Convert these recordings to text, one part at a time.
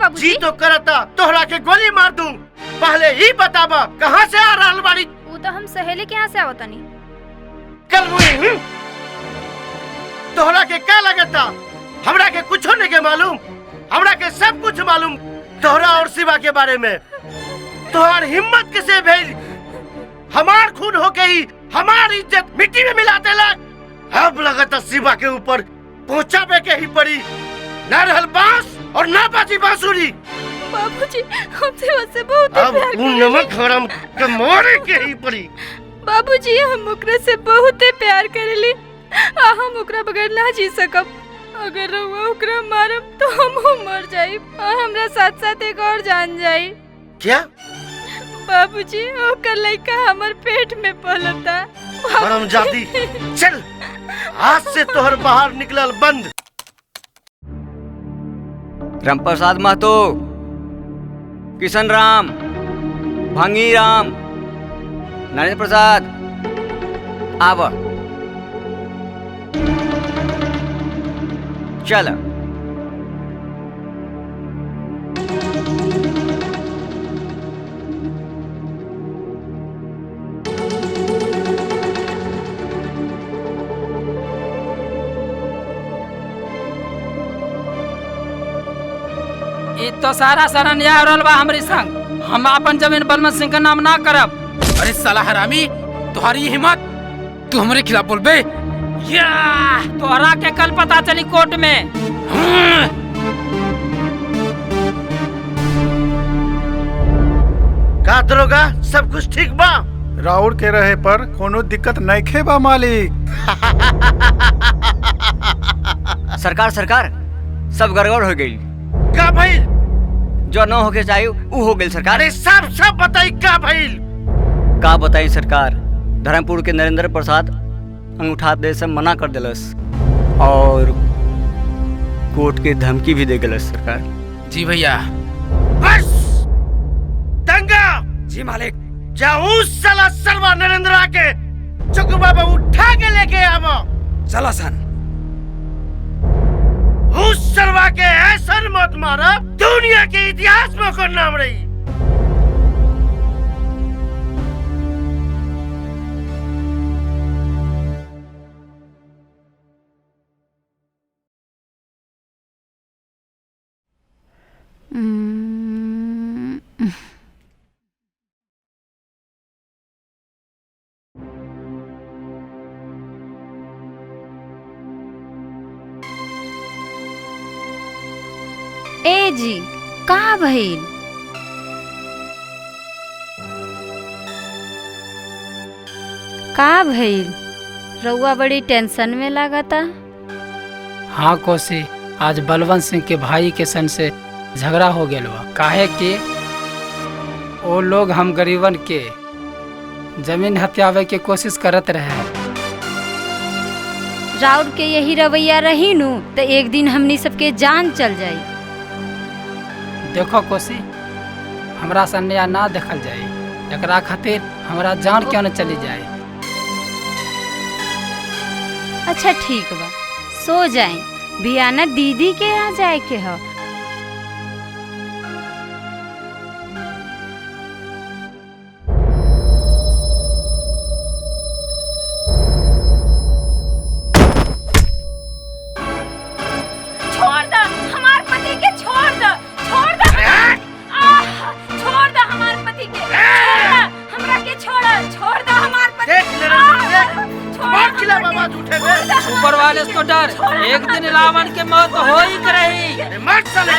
बाबूजी? जी तो करता तोहरा के गोली मार दूं। पहले ही बताबा कहाँ से आ रहल बाड़ी? वो तो हम सहेली के यहाँ से आवतनी। कर तोहरा के क्या लगता? हमरा के कुछ नहीं के मालूम? हमरा के सब कुछ मालूम तोहरा और शिवा के बारे में। तोहर हिम्मत किसे भेल हमार खून होके ही हमार इज्जत मिट्टी में मिला देला। अब लगता शिवा के ऊपर पहुंचावे के ही पड़ी। न रहल बांस और न बाजी बांसुरी। बाबूजी हम शिवा से बहुत अब प्यार नमक हराम के मारे के ही पड़ी। बाबूजी हम ओकरा से बहुत प्यार करेली। हम ओकरा बगैर ना जी सकब। अगर रउआ ओकरा मारब तो हम मर जाइब और हमरा साथ साथ एक और जान जाई। क्या? बाबूजी ओकर लइका हमर पेट में पलता। हरामजादी चल आज से तोहर बाहर निकलल बंद। रामप्रसाद महतो, किशन राम, भांगी राम, नरेंद्र प्रसाद आवा। चल तो सारा सरन्या हो रहल बा हमरे संग। हम अपन जमीन बलवंत सिंह का नाम ना करब। अरे साला हरामी, तुम्हारी हिम्मत, तू हमारे खिलाफ बोलबे? या तोहरा के कल पता चली कोर्ट में। का दरोगा सब कुछ ठीक बा? राउर के रहे पर कोनो दिक्कत नहीं खे बा मालिक। सरकार सरकार सब गड़बड़ हो गई। का भइल? जो न होके चाहिए वो हो गई सरकार। अरे सब बताई का भइल? का बताई सरकार, धर्मपुर के नरेंद्र प्रसाद अंगूठा दे से मना कर दिलस और कोर्ट के धमकी भी दे गलस सरकार। जी भैया। बस दंगा। जी मालिक। जाऊं साला सरवा नरेंद्र के चुक बाबा उठा के लेके आवो। चला सन। उस सरवा के ऐसा मत मारा दुनिया के इतिहास में को नाम रही। ए जी का भइल? का भइल? रउआ बड़ी टेंशन में लागता। हाँ कोसी, आज बलवंत सिंह के भाई के सन से झगड़ा हो गया बा। काहे कि वो लोग हम गरीबन के जमीन हथियावे के कोशिश करत रहे। राउर के यही रवैया रही नु तो एक दिन हमनी सबके जान चल जाई। देखो कोसी, हमरा से अन्याय ना देखल जाए, एकरा खातिर हमरा जान क्यों न चली जाए। अच्छा ठीक बा, सो जाए। बियाना दीदी के यहाँ जाए के हो। ऊपर वाले को डर, एक दिन रावण के मौत हो ही रही। मत साले।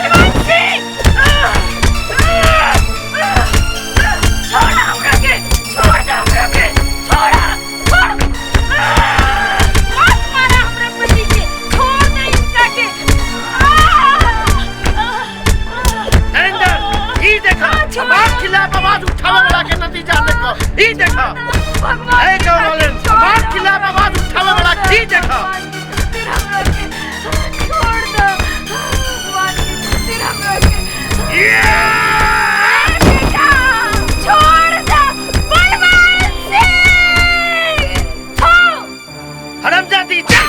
खिलाफ आवाज उठावे वाला के नतीजा देखो। ई देखो ए गांव वाले हमार खिलाफ आवाज उठावे वाला की देखो। छोड़ दो भगवान की खातिर हमरा के। छोड़ दो बलवंत सिंह। हरामजादी चल।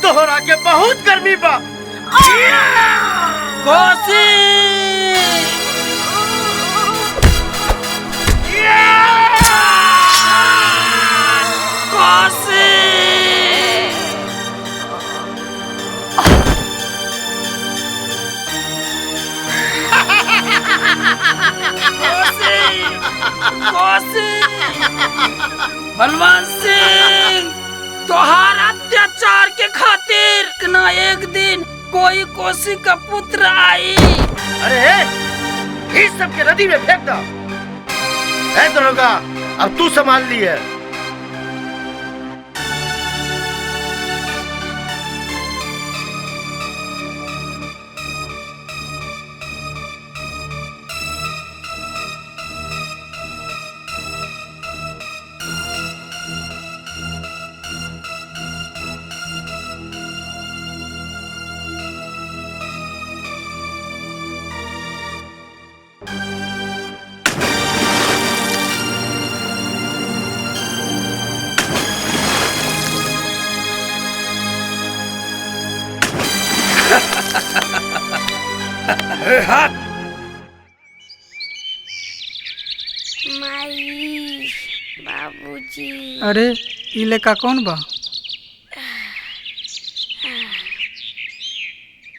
तोहरा के बहुत गर्मी बा। कोसी कोसी कोसी बलवान सिंह तोहार अत्याचार के खातिर ना एक दिन कोई कोसी का पुत्र आई। अरे इस सब के नदी में फेंक दो। है दरोगा, अब तू संभाल ली है। माई बाबूजी। अरे ई लड़का कौन बा?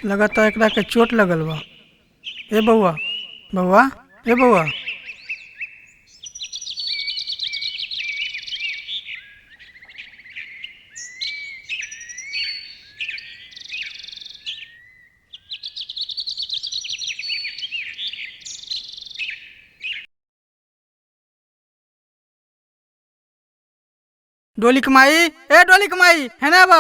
लगाता एकरा के चोट लगल बा। ए बउआ, बउआ, ए बउआ। डोली कमाई, ए डोली कमाई, है ना बा?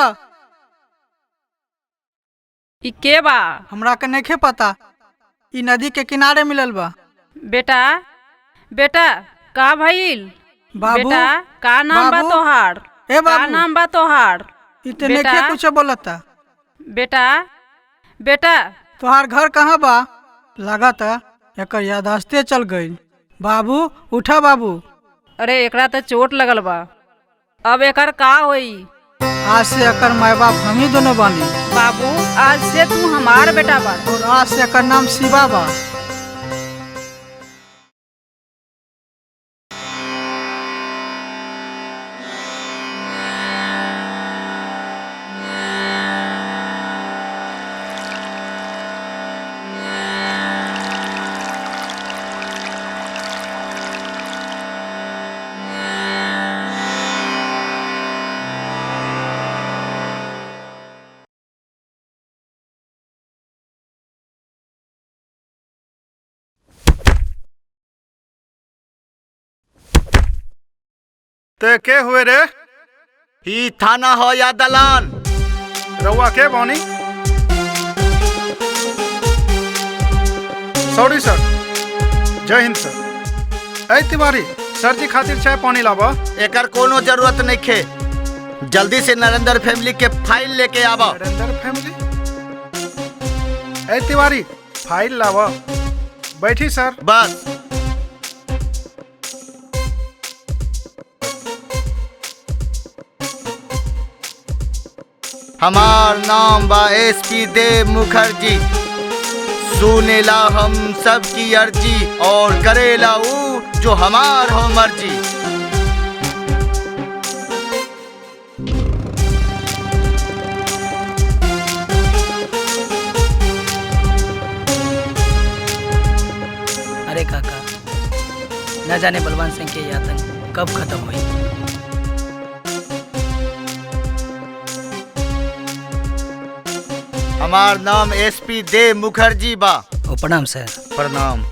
ई के बा? हमरा के नहीं पता। ई नदी के किनारे मिलल बा। बेटा बेटा का भइल? बाबू, बेटा का नाम बा बाबू, तोहार? ए बाबू, का नाम बा तोहार? इतने बेटा, के कुछ बोलता। बेटा बेटा तोहार घर कहाँ बा? लागता एकर याददाश्ते चल गई। बाबू उठा बाबू। अरे एकरा तो चोट लगल बा, अब एकर का होई? आज से एकर माय बाप हम ही दोनों बानी। बाबू आज से तू हमार बेटा बा। और आज से एकर नाम शिवा बा। ते के हुए रे? ही थाना हो या दलान? रउआ के बानी? सॉरी सर। जय हिंद सर। ऐ तिवारी, सर जी खातिर चाय पानी लावा। एकर कोनो जरूरत नहीं खे। जल्दी से नरेंद्र फैमिली के फाइल लेके आवा। नरेंद्र फैमिली? ऐ तिवारी, फाइल लावा। बैठी सर। बस हमार नाम बा एसपी देव मुखर्जी। सुनेला हम सबकी अर्जी और करेला ऊ जो हमार हो मर्जी। अरे काका, न जाने बलवान सिंह के ये आतंक कब खत्म हुई। हमार नाम एसपी देव मुखर्जी बा। ओ प्रणाम सर। प्रणाम।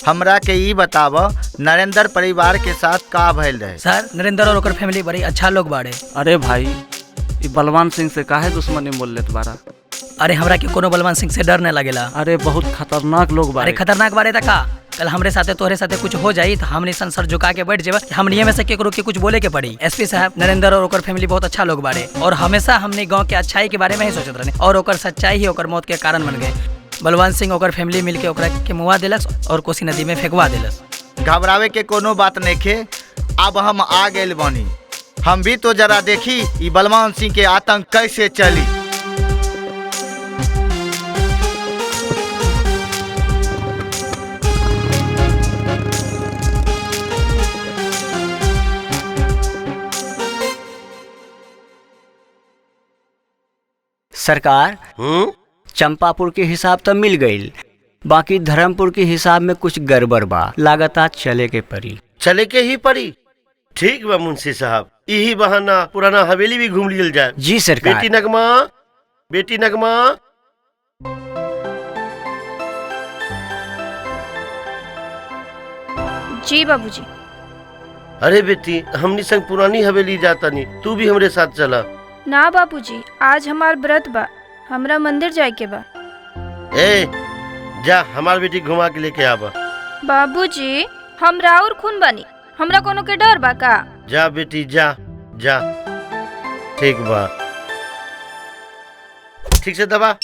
हमरा के ई बताव, नरेंद्र परिवार के साथ का भइल रहे? सर नरेंद्र और ओकर फैमिली बड़ी अच्छा लोग बाड़े। अरे भाई, ई बलवान सिंह से काहे दुश्मनी बोल लेत बारा? अरे हमरा के कोनो बलवान सिंह से डर न लगेला। अरे बहुत खतरनाक लोग बारे। अरे खतरनाक बारे था का? कल हमरे साथे तोहरे साथे कुछ हो जाई तो हमने सन सर झुका के बैठ जेबा। हमने में से केकरो के कुछ बोले के पड़ी। एसपी साहब, नरेंद्र और ओकर फैमिली बहुत अच्छा लोग बाड़े और हमेशा हमने गांव के अच्छाई के बारे में ही सोचत रहने और ओकर सच्चाई ही ओकर मौत के कारण बन गए। बलवान सिंह ओकर फैमिली मिलके ओकरा के मुआ देलस और कोसी नदी में फेंकवा देलस। घबरावे के कोनो बात नहीं खे। अब हम आ गए बानी। हम भी तो जरा देखी ई बलवान सिंह के आतंक कैसे चली। सरकार चंपापुर के हिसाब तो मिल गई, बाकी धर्मपुर के हिसाब में कुछ गड़बड़ बा, लागता चले के परी। चले के ही परी। ठीक बा मुंशी साहब, यही बहाना पुराना हवेली भी घूम लियल जाए। जी सरकार। बेटी नगमा, बेटी नगमा। जी बाबूजी। अरे बेटी, हमनी संग पुरानी हवेली जाता नहीं, तू भी हमरे साथ चला। ना बाबूजी, आज हमार व्रत बा, हमरा मंदिर जाए के बा। ए जा, हमार बेटी घुमा के लेके आवा। बाबूजी, हम राउर खून बनी, हमरा कोनो के डर बा का? जा बेटी जा जा। ठीक बा, ठीक से दबा।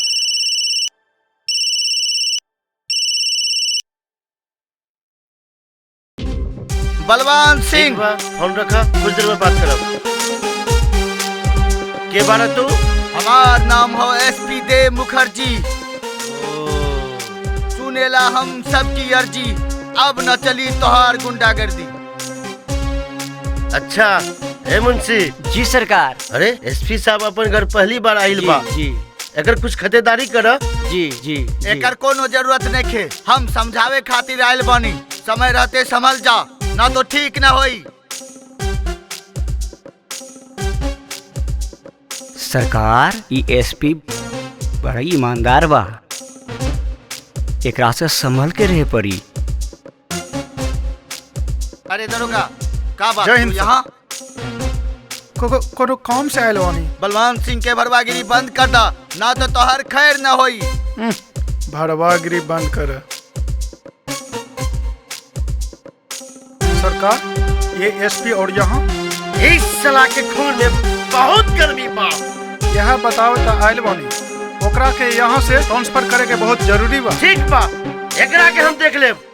बलवान सिंह। फोन रखा, कुछ देर में बात करब। के बारा तू? हमार नाम हो एसपी देव मुखर्जी। सुनेला हम सबकी अर्जी, अब न चली तोहार गुंडागर्दी। अच्छा ए मुंशी। जी सरकार। अरे एसपी साहब अपन घर पहली बार आइल बा। जी। एकर कुछ खतेदारी कर। जी जी। एकर कोनो जरूरत नहीं खे, हम समझावे खातिर आइल बानी। समय रहते संभल जा, ना तो ठीक ना होई। सरकार, ई एसपी बड़ा ईमानदार बा, एकरा से संभल के रहे पड़ी। अरे दरोगा, का बात जय हिंद। यहाँ कोनो काम से आयल बानी। बलवान सिंह के भरवागिरी बंद कर दा, ना तो तोहर खैर न होई। भड़वागिरी बंद कर। सरकार, ये एसपी और यहाँ इस सलाह के खून में बहुत गर्मी बा। यह बताओ तो आयल बानी, ओकरा के यहाँ से ट्रांसफर करे के बहुत जरूरी बा। ठीक बा, एकरा के हम देख लेब।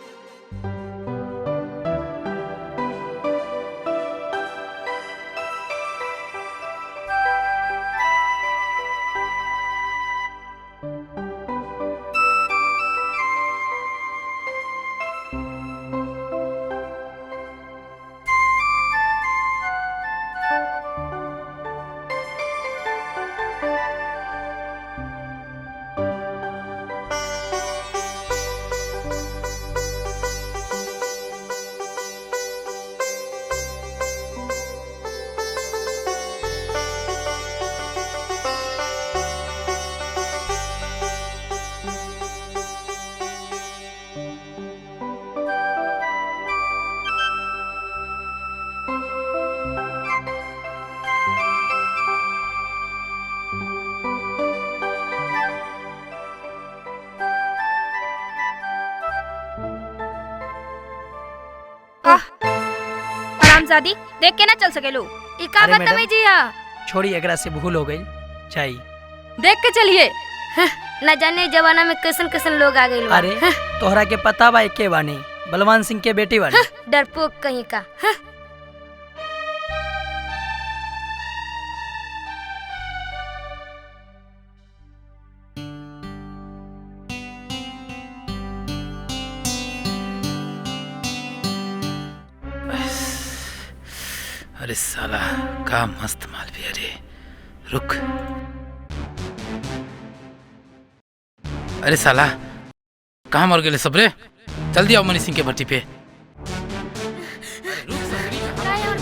हरामजादी, देख के ना चल सकेलू। ई का अरे मैडम। बदतमीजी है। छोड़ी, एकरा से भूल हो गई। चाहिए देख के चलिए। न जाने जमाना में कैसन कैसन लोग आ गए। अरे तोहरा के पता बा के बानी? बलवान सिंह के बेटी बानी। डरपोक कहीं का। अरे साला, का मस्त माल भी। अरे रुक। अरे साला, कहाँ मर गए सब रे? जल्दी आओ मनी सिंह के भट्टी पे।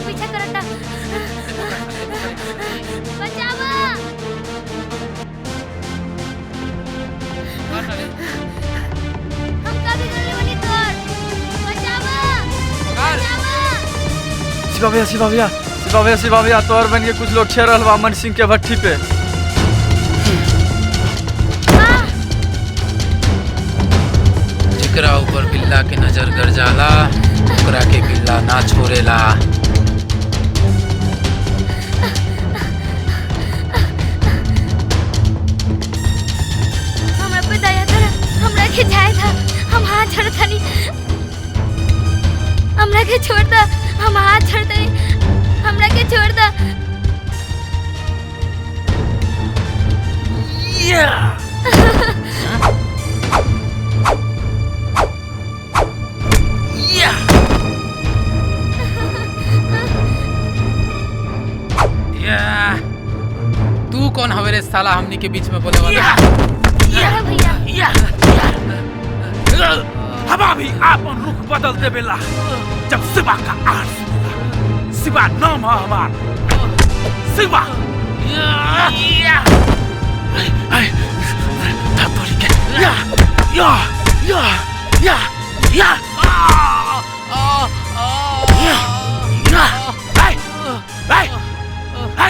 पीछे करता। बचावा। हम का भी करने वाली तोर। बचावा। शिवा भैया तोर बन के कुछ लोग छे रहल बा मन सिंह के भट्टी पे। जिकरा ऊपर बिल्ला के नजर कर जाला, ओकरा के बिल्ला ना छोड़ेला। हमरा पे दया कर, हमरा के जाए था, हम हाथ छोड़ता नहीं। हमरा के छोड़ दा, हम हाथ छोड़ते नहीं। हमरा के छोड़ दा। तू कौन हवेरे साला हमनी के बीच में बोले वाला? हवा भी आपन रुख बदल देवेला जब शिवा का आर सुनेला। शिवा नाम है हमार, शिवा।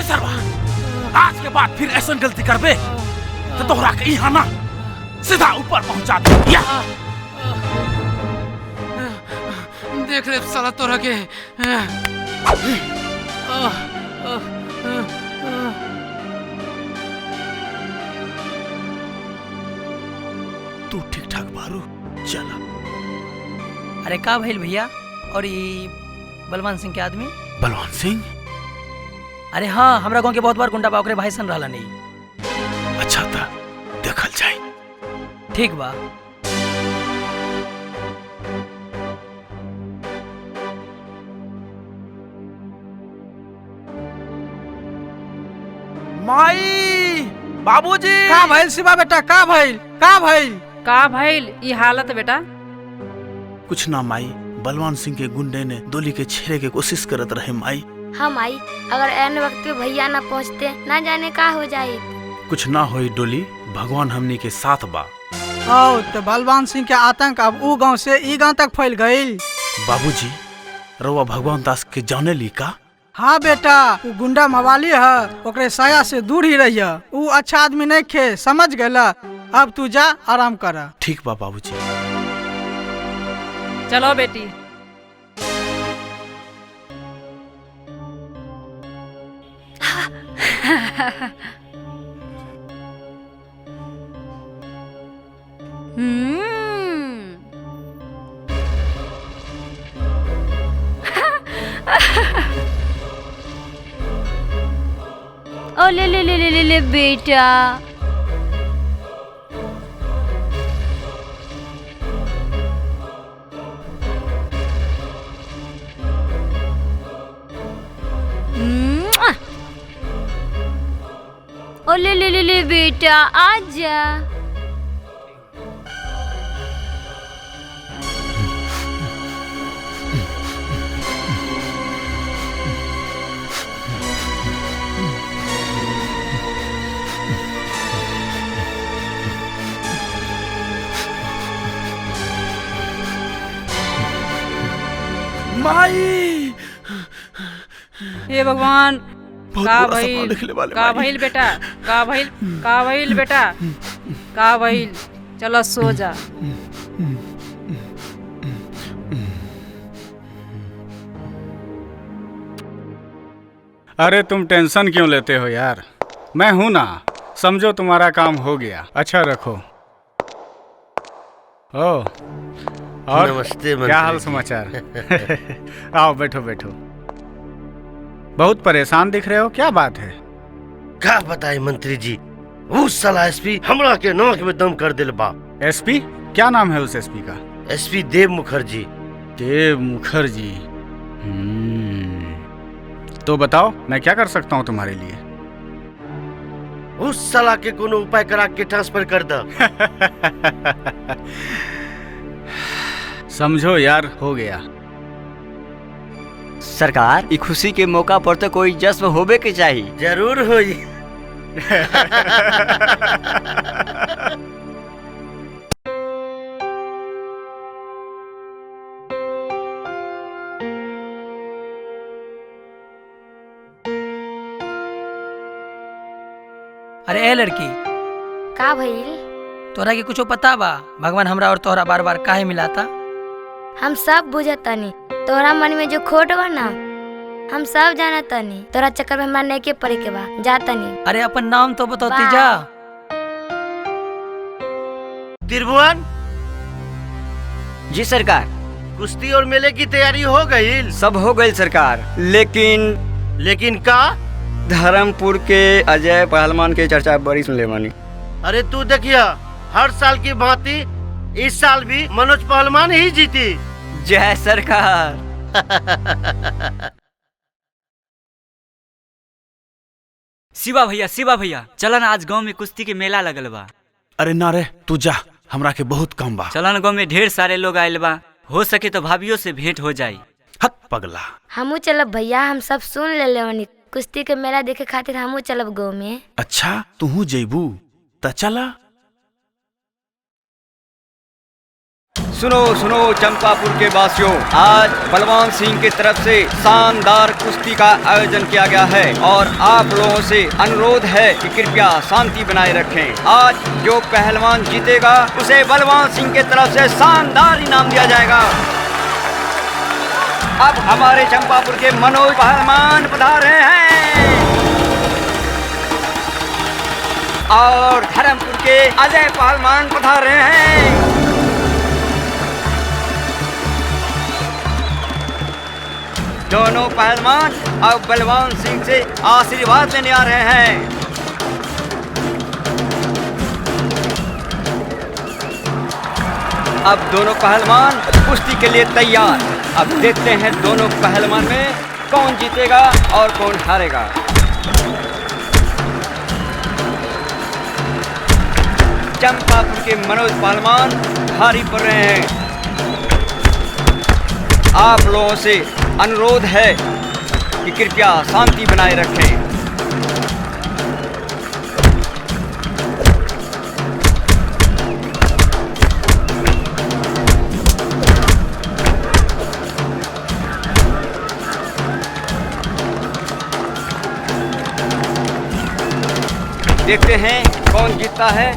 सरवा, आज के बाद फिर ऐसा गलती करबे तो तोहरा के यहाँ ना सीधा ऊपर पहुंचा दे। देख ले साला तोरा के। तू ठीक ठाक बारू, चला। अरे का भइल भैया? और ये बलवान सिंह के आदमी? बलवान सिंह? अरे हाँ, हमरा गांव के बहुत बार गुंडा बा, ओकरे भाई सन रहला नहीं। अच्छा था, देखल जाए। ठीक बा। माई, बाबूजी। का भइल शिवा बेटा? का भइल? का भइल? का भइल ई हालत बेटा? कुछ ना माई, बलवान सिंह के गुंडे ने डोली के छेड़े के कोशिश करत रहे माई। हम आई, अगर ऐन वक्त पे भैया ना पहुँचते ना जाने का हो जाए। कुछ ना होई डोली, भगवान हमनी के साथ बा। ओ तो बलवान सिंह के आतंक अब ऊ गांव से ई गांव तक फैल गईल। बाबूजी, रउआ भगवान दास के जाने ली का? हाँ बेटा, ऊ गुंडा मवाली है, ओकरे साया से दूर ही रहिया। ऊ अच्छा आदमी नहीं खे, समझ गला। अब तू जा आराम कर। ठीक बा बाबूजी। चलो बेटी। ओ ले ले ले ले ले ले बेटा। ओ ले ले ले ले बेटा, आजा। माई, हे भगवान, का बुरा भइल? सपना देखले वाले का माई। भइल बेटा? का भइल? का भइल बेटा? का भइल? चलो सो जा। अरे तुम टेंशन क्यों लेते हो यार? मैं हूं ना, समझो तुम्हारा काम हो गया। अच्छा रखो। ओ, और नमस्ते क्या हाल समाचार? आओ बैठो बैठो। बहुत परेशान दिख रहे हो, क्या बात है? क्या बताए मंत्री जी, उस साला एसपी हमरा के नाक में दम कर दिल बा। एसपी? क्या नाम है उस एसपी का? एसपी देव मुखर्जी। देव मुखर्जी। तो बताओ मैं क्या कर सकता हूँ तुम्हारे लिए? उस साला के कोनो उपाय करा के ट्रांसफर कर द। समझो यार, हो गया। सरकार, ई खुशी के मौका पर तो कोई जश्न होबे के चाहिए। जरूर होई। अरे ए लड़की, का भइल? तोरा के कुछो पता बा भगवान हमरा और तोहरा बार बार काहे मिलाता? हम सब बुझतानी, तोहरा मन में जो खोट बा ना, हम सब जानतानी। तोरा चक्कर में हमरा नहीं के पड़े के बा, जातानी। अरे अपन नाम तो बताओ बा। जा। त्रिभुवन जी सरकार। कुश्ती और मेले की तैयारी हो गई? सब हो गई सरकार, लेकिन का? धर्मपुर के अजय पहलवान के चर्चा बड़ी सुन ले मानी। अरे तू देखिया, हर साल की भांति इस साल भी मनोज पहलवान ही जीती। जय सरकार। शिवा भैया चला ना, आज गांव में कुश्ती के मेला लगल बा। अरे ना रे, तू जा, हमरा के बहुत कम बा। चला ना, गांव में ढेर सारे लोग आयल बा, हो सके तो भाभियों से भेंट हो जाई। हट पगला। हमू चलब भैया, हम सब सुन ले वनी कुश्ती के मेला देखे खातिर हमू चलब गाँव में। अच्छा तू जैबू त चला। सुनो सुनो चंपापुर के वासियों, आज बलवान सिंह की तरफ से शानदार कुश्ती का आयोजन किया गया है और आप लोगों से अनुरोध है कि कृपया शांति बनाए रखें। आज जो पहलवान जीतेगा उसे बलवान सिंह की तरफ से शानदार इनाम दिया जाएगा। अब हमारे चंपापुर के मनोज पहलवान पधारे हैं और धर्मपुर के अजय पहलवान पधारे हैं। दोनों पहलवान अब बलवान सिंह से आशीर्वाद लेने आ रहे हैं। अब दोनों पहलवान कुश्ती के लिए तैयार। अब देखते हैं दोनों पहलवान में कौन जीतेगा और कौन हारेगा। चंपापुर के मनोज पहलवान भारी पड़ रहे हैं। आप लोगों से अनुरोध है कि कृपया शांति बनाए रखें। देखते हैं कौन जीतता है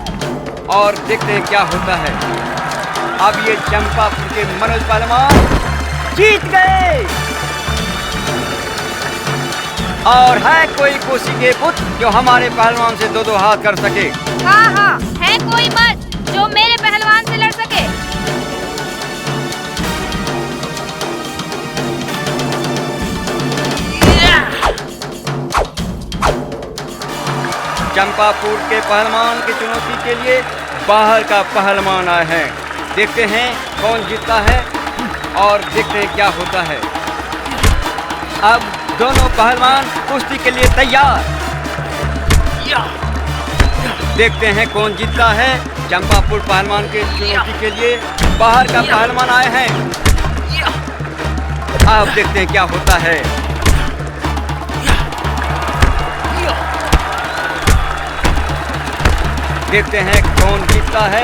और देखते हैं क्या होता है। अब ये चंपापुर के मनोज पहलवान जीत गए और है कोई कोसी के पुत्र जो हमारे पहलवान से दो हाथ कर सके। हाँ हाँ, है कोई मर्द जो मेरे पहलवान से लड़ सके। चंपापुर के पहलवान की चुनौती के लिए बाहर का पहलवान आए हैं। देखते हैं कौन जीतता है और देखते हैं क्या होता है। अब दोनों पहलवान कुश्ती के लिए तैयार। देखते हैं कौन जीतता है। चंपापुर पहलवान के चुनौती के लिए बाहर का पहलवान आए हैं। अब देखते हैं क्या होता है। देखते हैं कौन जीतता है।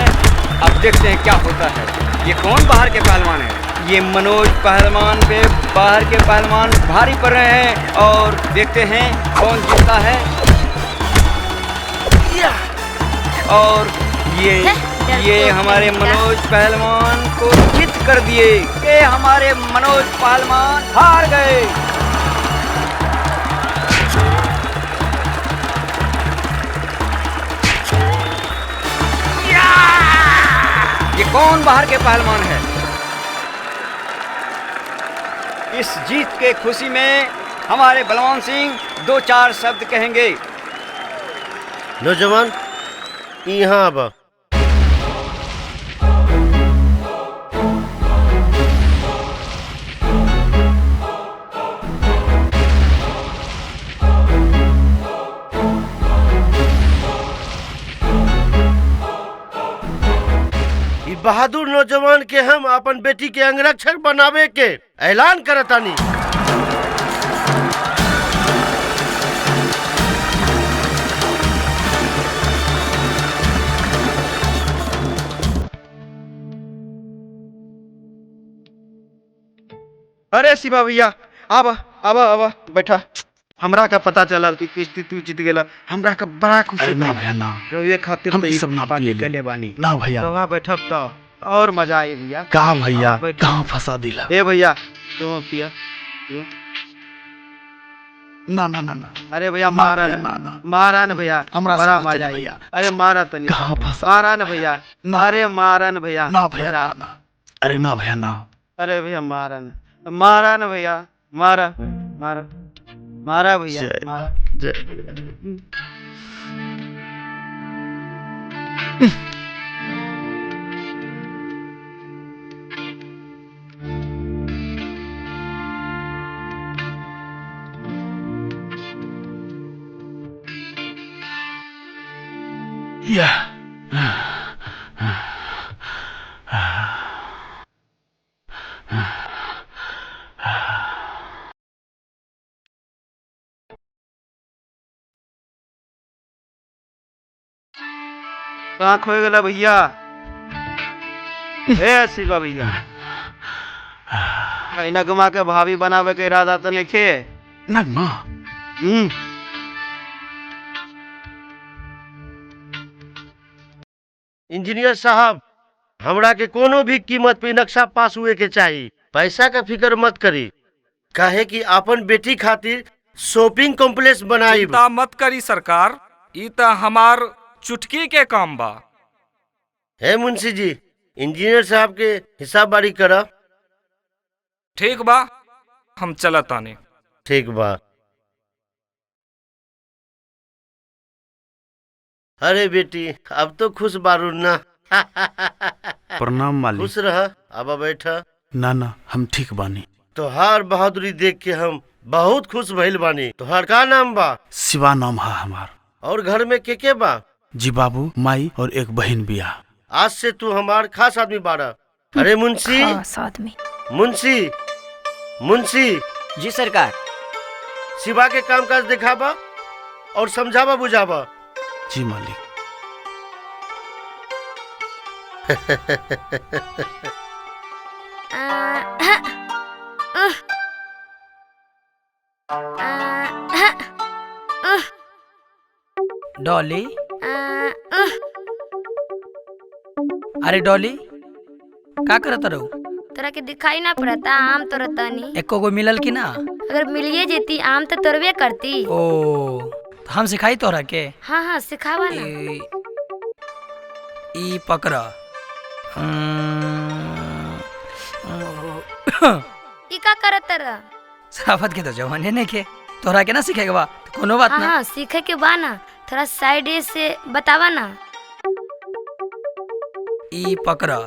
अब देखते हैं क्या होता है। ये कौन बाहर के पहलवान है? ये मनोज पहलवान पे बाहर के पहलवान भारी पड़ रहे हैं और देखते हैं कौन जीतता है। और ये हमारे मनोज पहलवान को जीत कर दिए। ये हमारे मनोज पहलवान हार गए। ये कौन बाहर के पहलवान है? इस जीत के खुशी में हमारे बलवान सिंह 2-4 शब्द कहेंगे। नौजवान यहाँ अब बहादुर नौजवान के हम अपन बेटी के अंगरक्षक बनावे के ऐलान करतानी। अरे शिवा भैया आवा आवा आवा बैठा। हमरा का पता चला कि तू जीत गेला। हमरा का बड़ा खुशी ना भैया ना, ये खातिर हम सब ना पानी के लिए बानी ना भैया। तो वहाँ बैठब तो और मजा आई भैया। कहाँ भैया, कहाँ फंसा दिला? ए भैया तुम पिया ना ना ना ना। अरे भैया मारा ना मारा न भैया, हमरा बड़ा साथ मजा आई। भैया। अरे मारा तो नहीं, कहाँ फंसा? मारा न भैया, अरे मारा न भैया। ना भैया ना, अरे ना भैया ना। अरे भैया मारा न भैया, मारा मारा मारा भैया मारा। या कहाँ खोए गला भैया? ए शिवा भैया, नगमा के भाभी बनावे के इरादा तो नहीं? नगमा इंजीनियर साहब, हमरा के कोनो भी कीमत पे नक्शा पास हुए के चाहिए। पैसा का फिक्र मत करी, काहे कि अपन बेटी खातिर शॉपिंग कॉम्प्लेक्स बनाई। चिंता मत करी सरकार, ई त हमार चुटकी के काम बा। हे मुंशी जी, इंजीनियर साहब के हिसाब बारी करा। ठीक बा, हम चलत आने। ठीक बा। अरे बेटी, अब तो खुश बारू ना? प्रणाम मालिक। खुश रह, अब बैठा। ना ना, हम ठीक बानी। तोहार बहादुरी देख के हम बहुत खुश भइल बानी। तोहार का नाम बा? शिवा नाम है हमार। और घर में के बा? जी बाबू, माई और एक बहन बिया। आज से तू हमार खास आदमी बारा। अरे मुंशी, खास आदमी। मुंशी, मुंशी। जी सरकार। शिवा के काम काज दिखाबा और समझावा बुझावा। जी मालिक। डॉली, अरे डॉली, का करत रहू? तोरा के दिखाई ना पड़ता आम तोरतानी। एको गो मिलल की ना? अगर मिलिए जेती आम तो तोरबे करती। ओ, तो हम सिखाई तोरा के? हाँ हाँ, सिखावा ना। ई पकड़ा। ई का करत रहा? साफत के तो जवाने ने के तोरा के ना सीखेगा बा, तो कोनो बात ना। हाँ, सीखे के बा ना, थोड़ा साइड से बतावा ना। ई पकड़ा।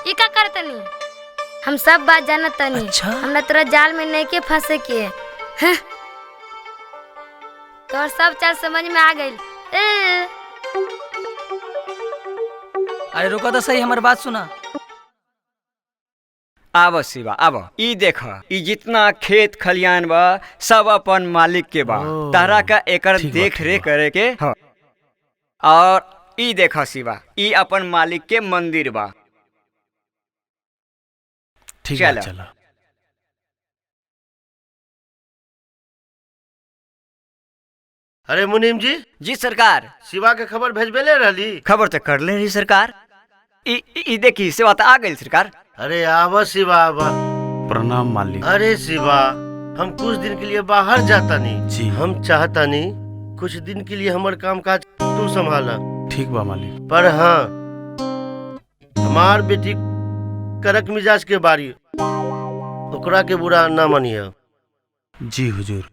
ई का करतनी? हम सब बात जानतनी। अच्छा? हमरा तोरा जाल में नहीं के फंसे के। तोर सब चाल समझ में आ गइल। अरे रुको तो सही, हमारी बात सुना। आव शिवा आव, ई देख, ई जितना खेत खलियान बा सब अपन मालिक के बा। तारा का एकर देख रेख करे के ह। और ई देख शिवा, ई अपन मालिक के मंदिर बा। ठीक है, चलो। अरे मुनीम जी। जी सरकार। शिवा के खबर भेजबेले रहली? खबर तो कर ले रही सरकार। ई देखी शिवा तो आ गई सरकार। अरे आवा शिवा आवा। प्रणाम मालिक। अरे शिवा, हम कुछ दिन के लिए बाहर जाता नहीं जी। हम चाहता नहीं कुछ दिन के लिए हमार काम काज तू संभाला। ठीक बा मालिक। पर हाँ, हमार बेटी करक मिजाज के बारी, ओकरा के बुरा ना मानिया। जी हुजूर।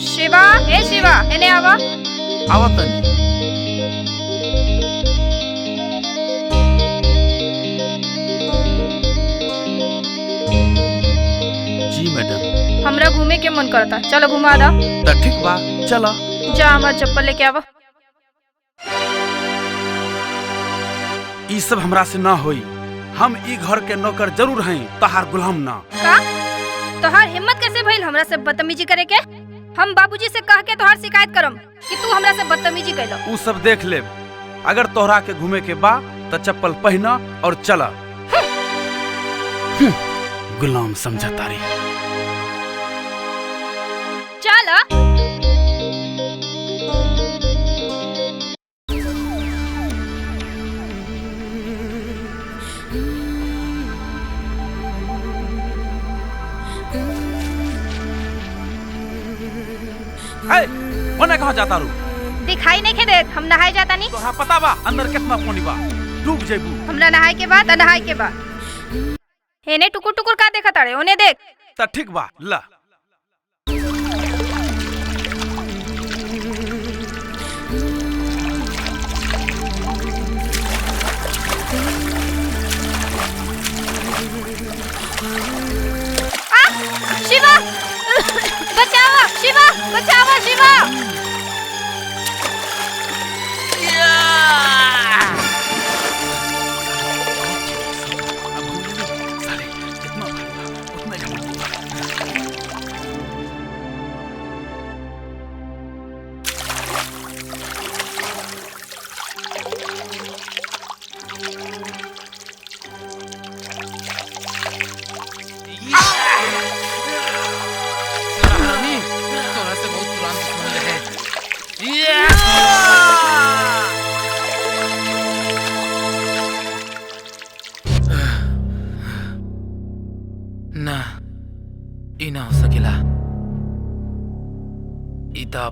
शिवा, ए शिवा, एने आवा। आवत। जी मैडम। हमरा घूमे के मन करता, चलो घुमा दा। तो ठीक बा, चलो। जा हमार चप्पल लेके आवा। ई सब हमरा से ना होई। हम ई घर के नौकर जरूर हैं, तहार गुलाम ना। का? तोहार हिम्मत कैसे भइल हमरा से बदतमीजी करे के? हम बाबूजी से कह के तोहार शिकायत करम कि तू हमरा से बदतमीजी कैलो। ऊ सब देख ले। अगर तोहरा के घूमे के बा तो चप्पल पहना और चला। गुलाम समझा तारी। चल। ओने कहाँ जाता रू? दिखाई नहीं के देत, हम नहाए जाता नहीं। तोहरा पता बा अंदर कितना पानी बा? डूब जेबू। हमरा नहाए के बाद नहाए के बाद। हेने टुकुर टुकुर का देखा तारे, ओने देख। त ठीक बा, ला।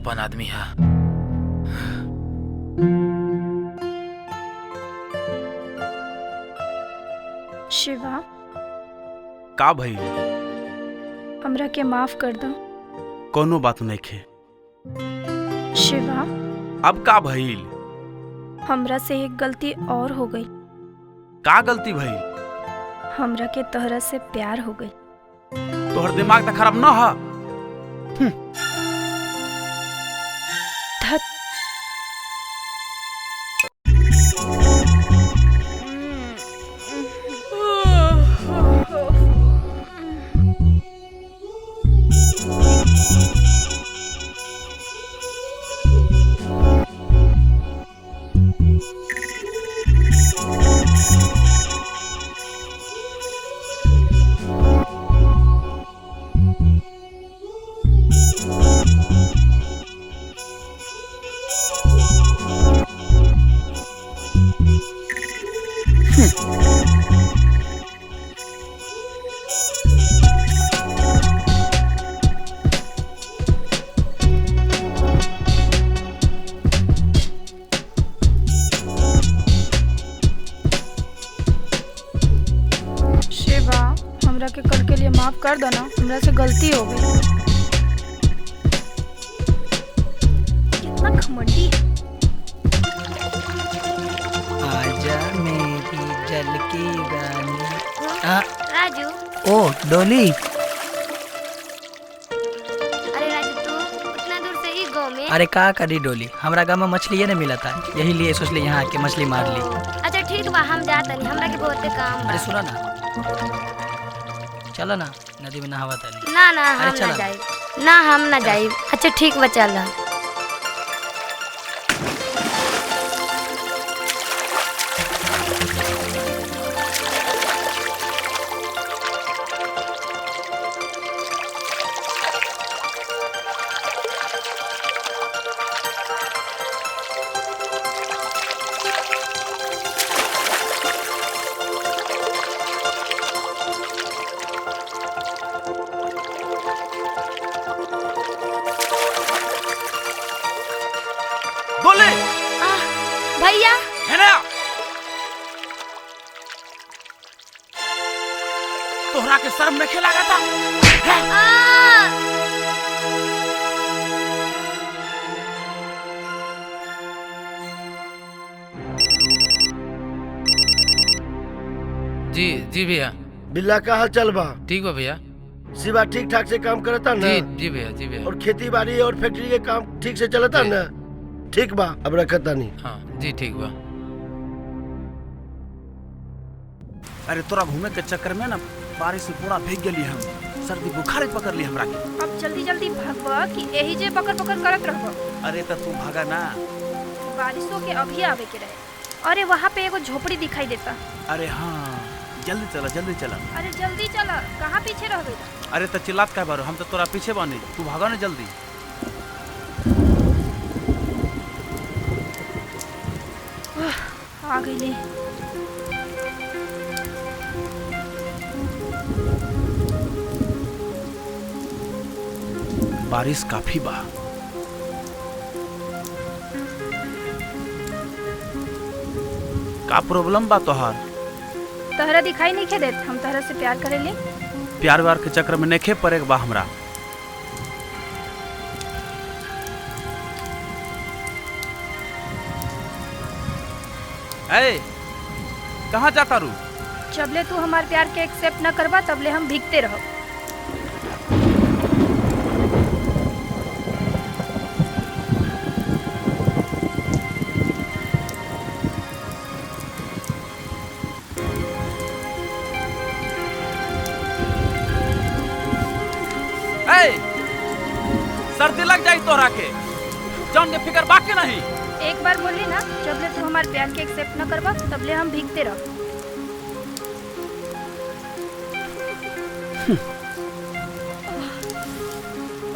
अपन आदमी है। शिवा, का भइल? हमरा के माफ कर दो। कोनो बात नहीं खे। शिवा, अब का भइल? हमरा से एक गलती और हो गई। का गलती भइल? हमरा के तोहरा से प्यार हो गई। तोहर दिमाग तो खराब न है? धत। हमरा के कल के लिए माफ कर दो ना, हमरा से गलती हो गई। कितना घमंडी है। आजा मेरी जल की रानी। राजू। ओ डोली। अरे राजू, तू उतना दूर से ही गाँव में? अरे का करी डोली, हमरा गाँव में मछली नहीं मिला था, यही लिए सोच ले यहाँ आके मछली मार ली। अच्छा ठीक बा, हम जाता नहीं, हमरा के बहुते काम बा। अरे सुना ना, चलो ना नदी में नहावा तानी। ना ना हम ना जाए। ना हम ना जाए। अच्छा ठीक बा, चल। भैया तोहरा के शर्म नहीं लगा था? जी जी भैया। बिल्ला का हाल चल बा? ठीक बा भैया। शिवा ठीक ठाक से काम करता ना? जी भैया, जी भैया। और खेती बाड़ी और फैक्ट्री के काम ठीक से चलता ना? ठीक बा, अब रखता नहीं। हाँ जी ठीक बा। अरे तोरा घूमे के चक्कर में ना बारिश से पूरा भीग गली, हम सर्दी बुखार पकड़ ली हमरा के। अब जल्दी जल्दी भागवा कि यही जे पकड़ पकड़ करत रहबो। अरे तो तू भागा ना। बारिशों के अभी आवे के रहे। अरे वहाँ पे एगो झोपड़ी दिखाई देता। अरे हाँ, जल्दी चला जल्दी चला। अरे जल्दी चला, कहाँ पीछे रह गई? अरे तो चिल्लात का बारो, हम तो तोरा पीछे बानी, तू भागा ना जल्दी। आ गई। बारिश काफी बा। का प्रॉब्लम बा तोहार? तहरा दिखाई नहीं खे देत, हम तहरा से प्यार करेले। प्यार व्यार के चक्कर में नेखे पड़े बा हमरा। ए, कहाँ जाता रू? जबले तू हमार प्यार के एक्सेप्ट न करबा तबले हम भीगते रहो। सर्दी लग जाई तोरा के, जान के फिकर बाकी नहीं। एक बार बोली ना, जबले तू हमारे प्यार के एक्सेप्ट न करबा तबले हम भीगते रहो।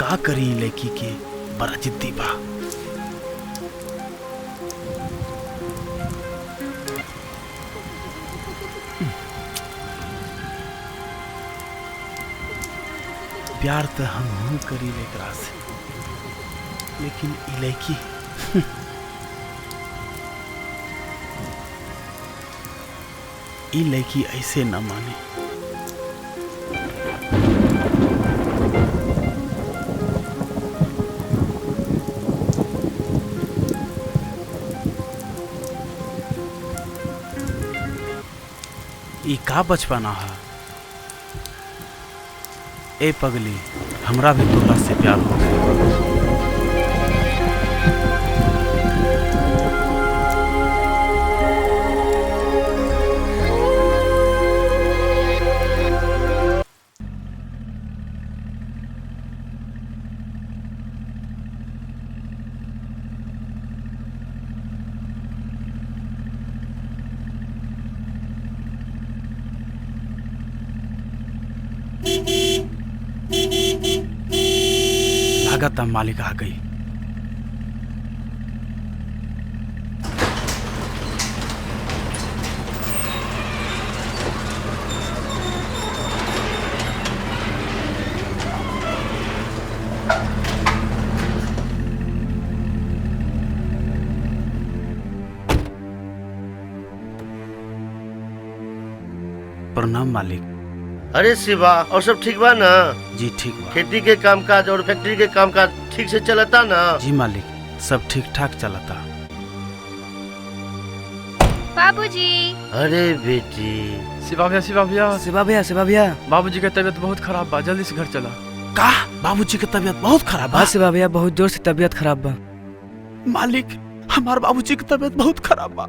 का करी लड़की के, बड़ा जिद्दी बा। प्यार तो हम करी लेकरा से, लेकिन ई लड़की ई लड़की ऐसे न माने। ई का बचपना है। ए पगली, हमरा भी तोहरा से प्यार हो गया। लागत मालिक आ गई। प्रणाम मालिक। अरे शिवा, और सब ठीक बा ना? जी ठीक बा। खेती के कामकाज और फैक्ट्री के कामकाज ठीक से चलता ना? जी मालिक, सब ठीक ठाक चलता। बाबूजी। अरे बेटी। शिवा भैया बाबूजी की तबीयत बहुत खराब बा, जल्दी से घर चला। का बाबूजी की तबीयत बहुत खराब बा? शिवा भैया बहुत जोर से तबीयत खराब बा। मालिक, हमार बाबूजी की तबीयत बहुत खराब बा।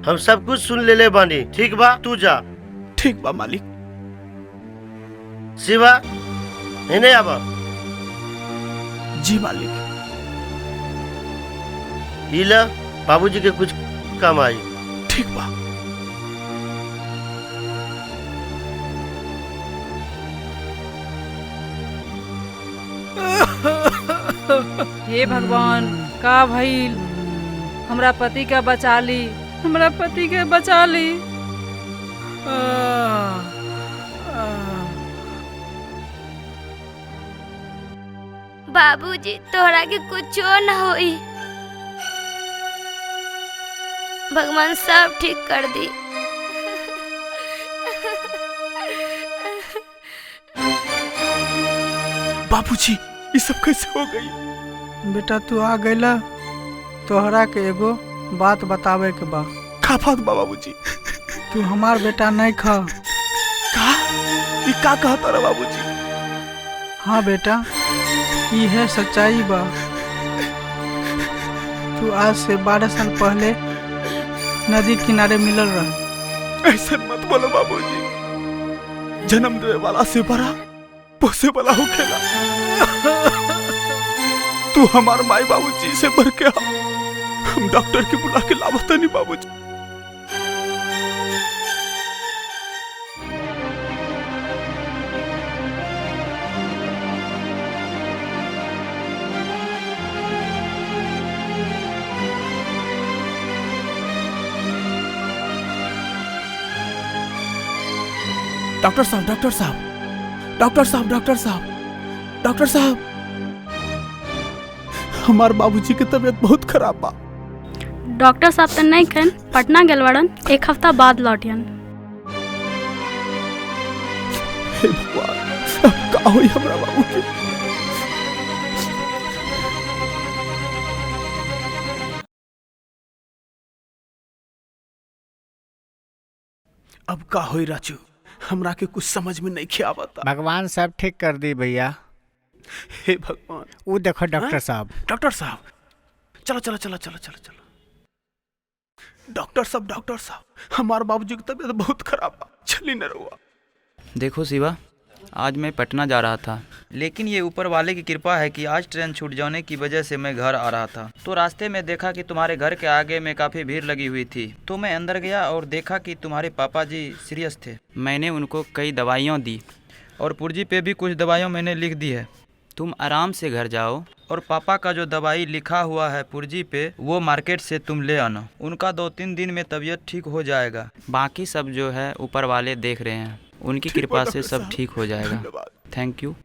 हम सब कुछ सुन ले बानी। ठीक बा, तू जा। ठीक बा मालिक। शिवा, इन्हें आवा। जी मालिक। इला बाबूजी के कुछ काम आई। ठीक बा। हे भगवान, का भइल? हमरा पति का बचा ली, हमरा पति के बचा ली। बाबूजी, तोहरा के कुछो न होई। भगवान सब ठीक कर दी। बाबूजी, ये सब कैसे हो गई? बेटा तू आ गईला, तोहरा के एगो बात बतावे के बा। का बात बा बाबूजी? तू हमार बेटा नहीं खा। का? ये का कहता रे बाबूजी? हाँ बेटा, ये है सच्चाई बा। तू आज से 12 साल पहले नदी किनारे मिलल रहा। ऐसा मत बोलो बाबूजी। जन्म देने वाला से बड़ा पोसे वाला हो खेला। तू हमार माई बाबूजी से बढ़ के आ। हम डॉक्टर के बुला के लावता नहीं बाबूजी। डॉक्टर साहब, डॉक्टर साहब, डॉक्टर साहब, डॉक्टर साहब, डॉक्टर साहब, हमार बाबूजी की तबीयत बहुत खराब बा। डॉक्टर साहब तो नहीं खन, पटना गेलवाड़न, 1 हफ्ता बाद लौटियन। हे भगवान, अब का होई हमरा बाबू के? अब का होई राजू? हमरा के कुछ समझ में नहीं आवता। भगवान सब ठीक कर दी भैया। हे भगवान। वो देखो डॉक्टर साहब। डॉक्टर साहब, चलो चलो चलो चलो चलो चलो। डॉक्टर साहब, हमारे बाबूजी की तबीयत बहुत खराब है, चली न रहुआ। देखो शिवा, आज मैं पटना जा रहा था, लेकिन ये ऊपर वाले की कृपा है कि आज ट्रेन छूट जाने की वजह से मैं घर आ रहा था। तो रास्ते में देखा कि तुम्हारे घर के आगे में काफ़ी भीड़ लगी हुई थी, तो मैं अंदर गया और देखा कि तुम्हारे पापा जी सीरियस थे। मैंने उनको कई दवाइयाँ दी और पुर्जी पे भी कुछ दवाइयाँ मैंने लिख दी है। तुम आराम से घर जाओ और पापा का जो दवाई लिखा हुआ है पुर्जी पे, वो मार्केट से तुम ले आना। उनका 2-3 दिन में तबीयत ठीक हो जाएगा। बाकी सब जो है ऊपर वाले देख रहे हैं, उनकी कृपा से सब ठीक हो जाएगा। Thank you.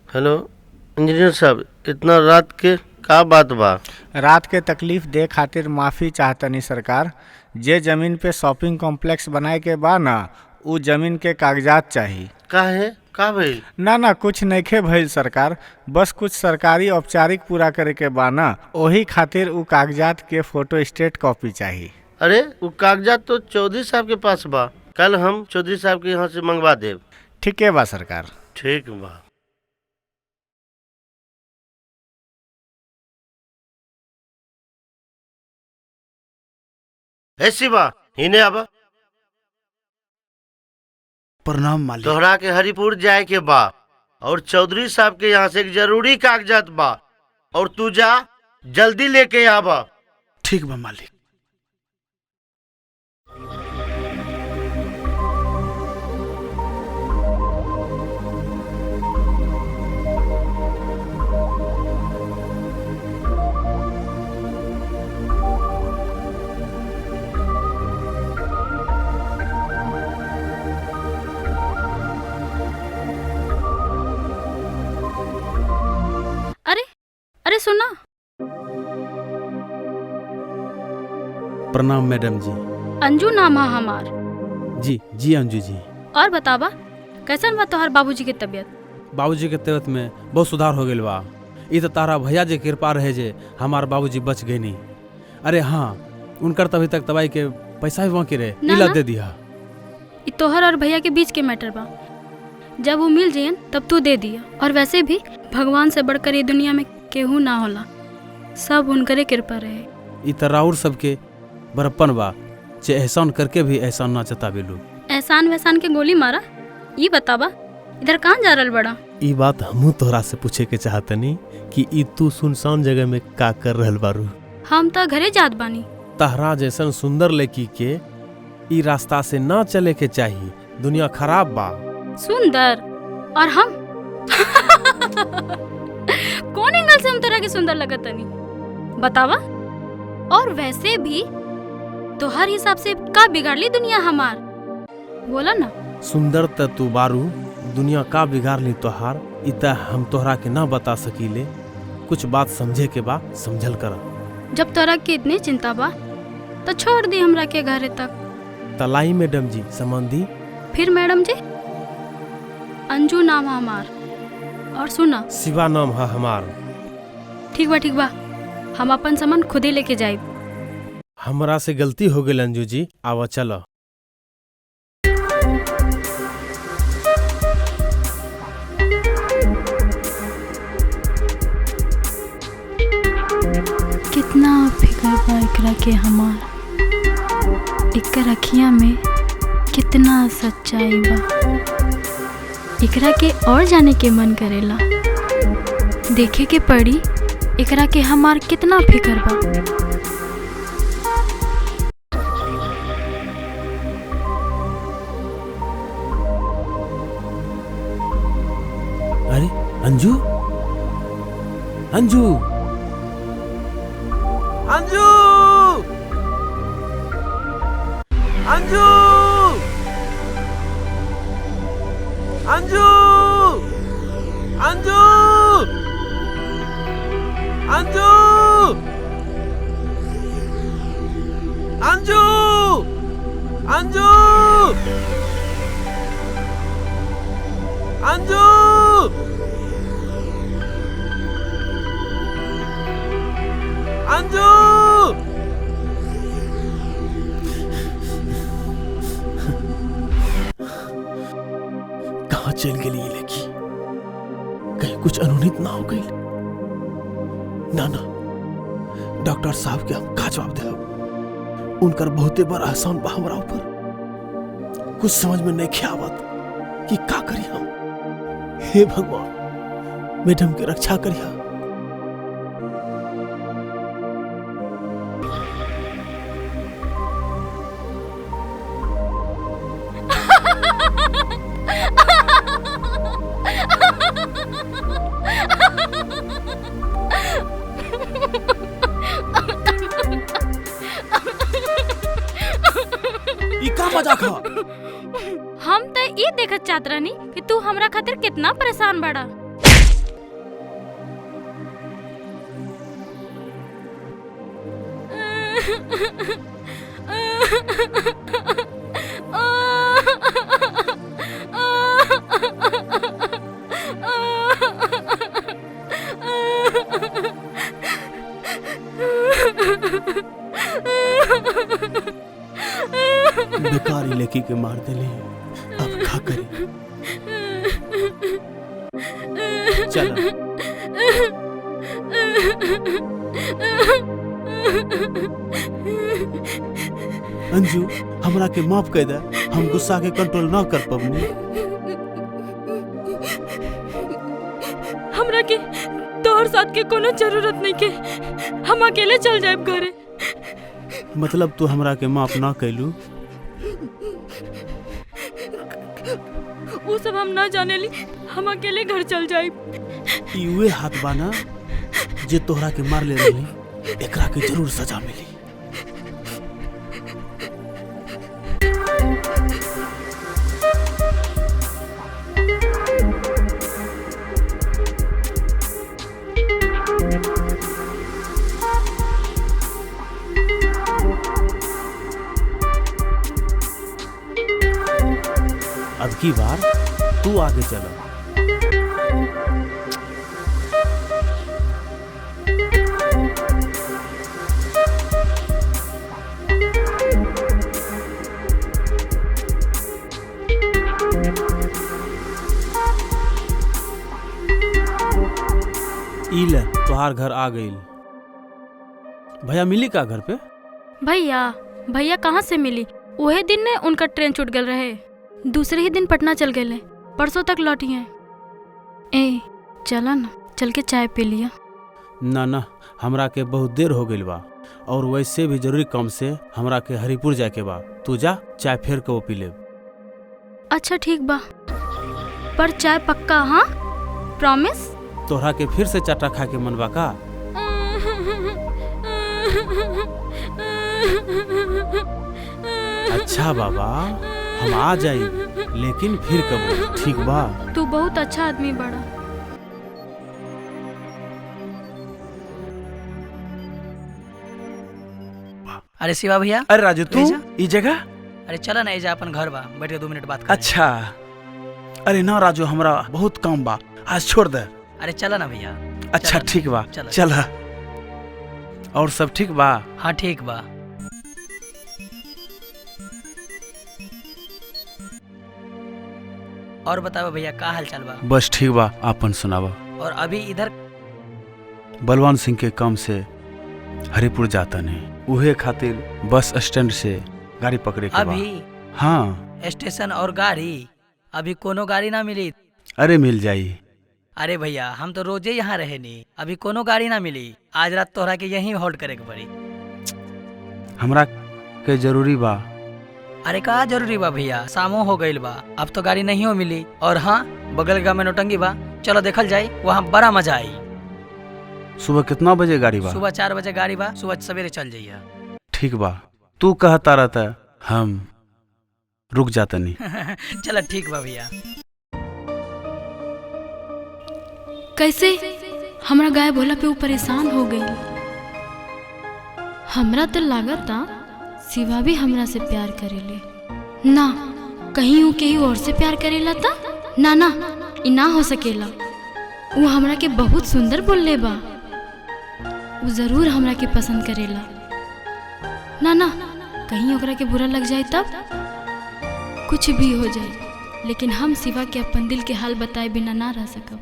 हेलो इंजीनियर साहब, इतना रात के का बात बा? रात के तकलीफ दे खातिर माफ़ी चाहतनी सरकार। जे जमीन पे शॉपिंग कॉम्प्लेक्स बनाए के बा ना, उ जमीन के कागजात चाहिए। काहे का भइल? ना कुछ नइखे भइल सरकार, बस कुछ सरकारी औपचारिक पूरा करे के बा ना, ओही खातिर उ कागजात के फोटो स्टेट कॉपी चाहिए। अरे वो कागजात तो चौधरी साहब के पास बा, कल हम चौधरी साहब के यहाँ से मंगवा देव। ठीक है बा सरकार। ठीक बा। हे शिवा, इन्हें अब प्रणाम मालिक। तोहरा के हरिपुर जाए के बा और चौधरी साहब के यहाँ से एक जरूरी कागजात बा, और तू जा जल्दी लेके आवा। ठीक बा मालिक। अरे सुना। प्रणाम मैडम जी। अंजू नाम है हमार। जी जी अंजू जी। और बताबा कैसन बा तोहर बाबूजी के तबीयत? बाबूजी के तबीयत में बहुत सुधार हो गया बा। ई तो तारा भैया जी कृपा रहे जे हमार बाबूजी बच गए नहीं। अरे हाँ, उनकर तभी तक दवाई के पैसा भी बाकी रहे, इलाज दे दिया। ई तोहर और भैया के बीच के मैटर बा, जब वो मिल जाइन तब तू दे दिया। और वैसे भी भगवान से बढ़कर ये दुनिया में केहू ना होला, सब उनकरे कृपा रहे। ई तो राउर सबके बरप्पन बा, जे एहसान करके भी एहसान ना जतावे लोग। एहसान वहसान के गोली मारा। ये बताबा इधर कहाँ जा रहल बड़ा? ई बात हमू तोहरा से पूछे के चाहतनी कि ई तू सुनसान जगह में का कर रहल बारू? हम तो घरे जात बानी। तहरा जैसन सुंदर लड़की के ई रास्ता से ना चले के चाहिए, दुनिया खराब बा। सुंदर? और हम कौन एंगल से हम तरह के सुंदर लगत तनी बतावा? और वैसे भी तो हर हिसाब से का बिगाड़ ली दुनिया हमार, बोला ना। सुंदर त तू बारू, दुनिया का बिगाड़ ली तोहार इता हम तोहरा के ना बता सकीले। कुछ बात समझे के बा, समझल करा। जब तोरा के इतनी चिंता बा तो छोड़ दी हमरा के घरे तक। तलाई मैडम जी संबंधी। फिर मैडम जी? अंजू नाम है हमार। और सुना, शिवा नाम है हमार। ठीक बा, हम अपन सामान खुद ही लेके जाए। हमरा से गलती हो गई अंजू जी, आवा चलो। कितना फिकर बा एकरा के हमार, एकर अखियां में कितना सच्चाई बा। एकरा के और जाने के मन करेला, देखे के पड़ी एकरा के हमार कितना फिकर बा। अरे अंजू, अंजू, अंजू, अंजू, अंजू, अंजू, अंजू, अंजू, अंजू, अंजू, अंजू। कहाँ चल गई ये लड़की? कहीं कुछ अनुचित ना हो गई? ना ना, डॉक्टर साहब के हम का जवाब दे? उनकर बहुते बड़ा एहसान बा हमरा ऊपर। कुछ समझ में नहीं आवत कि का करी हम। हे भगवान, मैडम के रक्षा करिया। हम तो ये देखत चाहत रहनी कि तू हमरा खातिर कितना परेशान बड़ा। बेकार लेकी के मार देले, अब का करी? चल अंजू, हमरा के माफ कर दे, हम गुस्सा के कंट्रोल ना कर पबनी। हमरा के तोहर साथ के कोनो जरूरत नहीं के, हम अकेले चल जाए घरे। मतलब तू हमरा के माफ ना कैलू? वो सब हम ना जाने ली, हम अकेले घर चल जाए। इवे हाथ बाना जे तोहरा के मार ले रही, एकरा के जरूर सजा मिली। अब की बार तू आगे चला। इले तोहार घर आ गई। भैया मिली का घर पे? भैया कहाँ से मिली? वही दिन ने उनका ट्रेन छूट गल रहे, दूसरे ही दिन पटना चल गए, परसों तक लौटी हैं। ए चला ना, चल के चाय पी लिया। ना हमरा के बहुत देर हो गई बा, और वैसे भी जरूरी काम से हमरा के हरिपुर जाए के बा। तू जा, चाय फेर के वो पी ले। अच्छा ठीक बा, पर चाय पक्का? हाँ प्रॉमिस? तोहरा के फिर से चाटा खा के मनवा का? अच्छा बाबा, हम आ जाई, लेकिन फिर कब? ठीक बा? तू बहुत अच्छा आदमी बड़ा। अरे शिवा भैया। अरे राजू, तू ई जगह? अरे चला ना, एजा अपन घर बा, बैठ के 2 मिनट बात करें। अच्छा। अरे ना राजू, हमरा बहुत काम बा, आज छोड़ दे। अरे चला ना भैया। अच्छा ठीक बा, चल। और सब ठीक बा? हाँ ठीक बा। और बताओ भैया, का हाल चाल बा? बस ठीक बा, आपन सुनावा। और अभी इधर बलवान सिंह के काम से हरिपुर जाता नहीं, उहे खातिर बस स्टैंड से गाड़ी पकड़े के बा। अभी? हाँ। स्टेशन और गाड़ी? अभी कोनो गाड़ी ना मिली? अरे मिल जाई। अरे भैया, हम तो रोजे यहाँ रहे नी, अभी कोनो गाड़ी ना मिली। आज रात तोहरा के यहीं होल्ड करे के पड़ी। हमरा के जरूरी बा। अरे का जरूरी बा भैया, शामो हो गईल बा, अब तो गाड़ी नहीं हो मिली। और हाँ, बगल गाँव में नौटंगी बा, चलो देखल जाए, वहाँ बड़ा मजा आई। सुबह कितना बजे गाड़ी बा? सुबह 4 बजे गाड़ी बा, सुबह सवेरे चल जाइए। ठीक बा, तू कहता रहता, हम रुक जाता नहीं। चलो ठीक बा भैया। कैसे हमरा गाय भोला पे वो परेशान हो गई। हमरा तो लागता शिवा भी हमरा से प्यार करेले ना, कहीं वो कहीं और से प्यार करेला था ना। इ ना हो सकेला, वो हमरा के बहुत सुंदर बोलले बा, वो जरूर हमरा के पसंद करेला ना। कहीं ओकरा के बुरा लग जाए तब? कुछ भी हो जाए, लेकिन हम शिवा के अपन दिल के हाल बताए बिना ना रह सकब।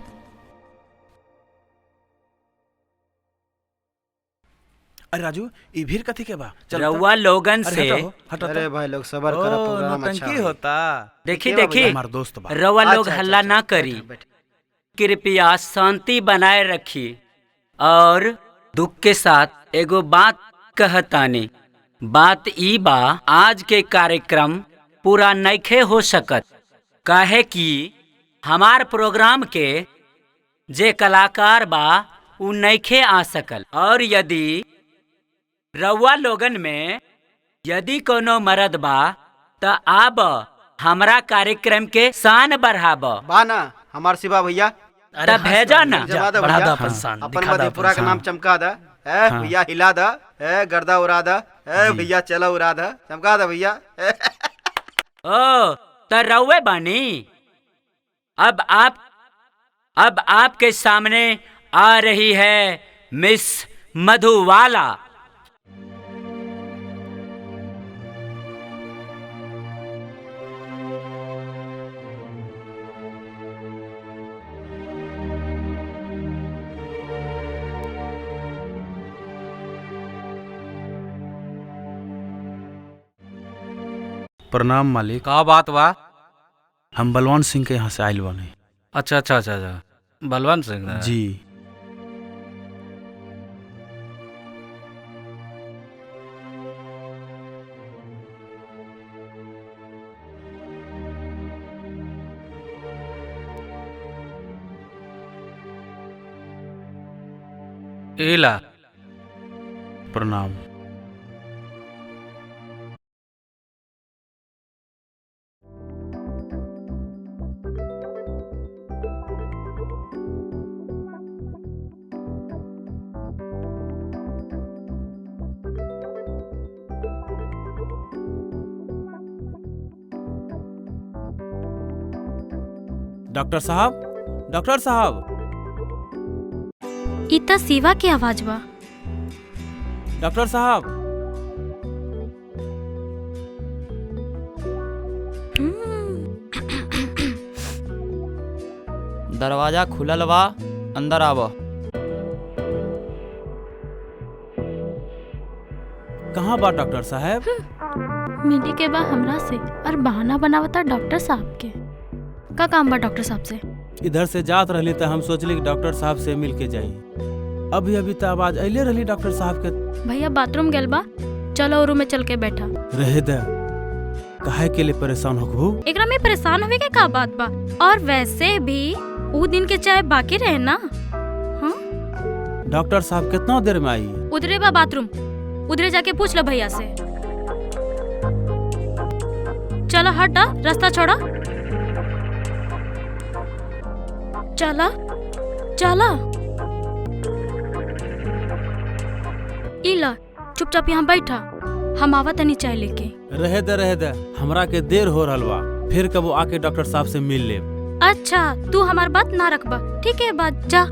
अरे राजू, ई भीड़ कथी के बा? रउआ लोगन से अरे भाई लोग सबर करो, प्रोग्राम अच्छा होता। देखी हमार दोस्त बा। रउआ लोग हल्ला ना करी, कृपया शांति बनाए रखी। और दुख के साथ एगो बात कहतानी, बात ई बा, आज के कार्यक्रम पूरा नइखे हो सकत, काहे कि हमार प्रोग्राम के जे कलाकार बा उ नइखे आ सकल। और यदि रउआ लोगन में यदि कोनो मर्द बा त आब हमरा कार्यक्रम के शान बढ़ाब। बाना हमार शिवा भैया, तब भेजा ना, अपन मधेपुरा का नाम चमका दा। भैया हिला दा, गर्दा उड़ा दा, भैया चलो उड़ा दा, चमका दे भैया। ओ तो रउए बानी। अब आपके सामने आ रही है मिस मधुबाला। प्रणाम मालिक। का बात बा? हम बलवान सिंह के यहाँ से आयल बानी। अच्छा अच्छा अच्छा अच्छा, बलवंत सिंह ना? जी। एला प्रणाम। डॉक्टर साहब, डॉक्टर साहब। इतना शिवा की आवाज बा। डॉक्टर साहब। दरवाजा खुलल बा, अंदर आवा। कहाँ बा डॉक्टर साहब? मिली के बा हमरा से और बहाना बनावता डॉक्टर साहब के। का काम बा डॉक्टर साहब से? इधर से जात रहली तो हम सोचली डॉक्टर साहब से मिल के जाई। अभी अभी तो आवाज अले रहली डॉक्टर साहब के। भैया बाथरूम गेल बा, चलो रूम में चल के बैठा। रहे दे, काहे के लिए परेशान होखबू? एकरा में परेशान होवे के का बात बा? और वैसे भी वो दिन के चाय बाकी रहे ना। हाँ? डॉक्टर साहब कितना देर में आई? उधरे बा बाथरूम, उधरे जाके पूछ लो भैया से। चलो हटा, रास्ता छोड़ा। चला चला। इला चुपचाप यहाँ बैठा, हम आवा तनी चाय लेके। रहे दे, हमरा के देर हो रहल बा। फिर कबो आके डॉक्टर साहब से मिल ले। अच्छा, तू हमार बात ना रखबा, ठीक है? बात जा।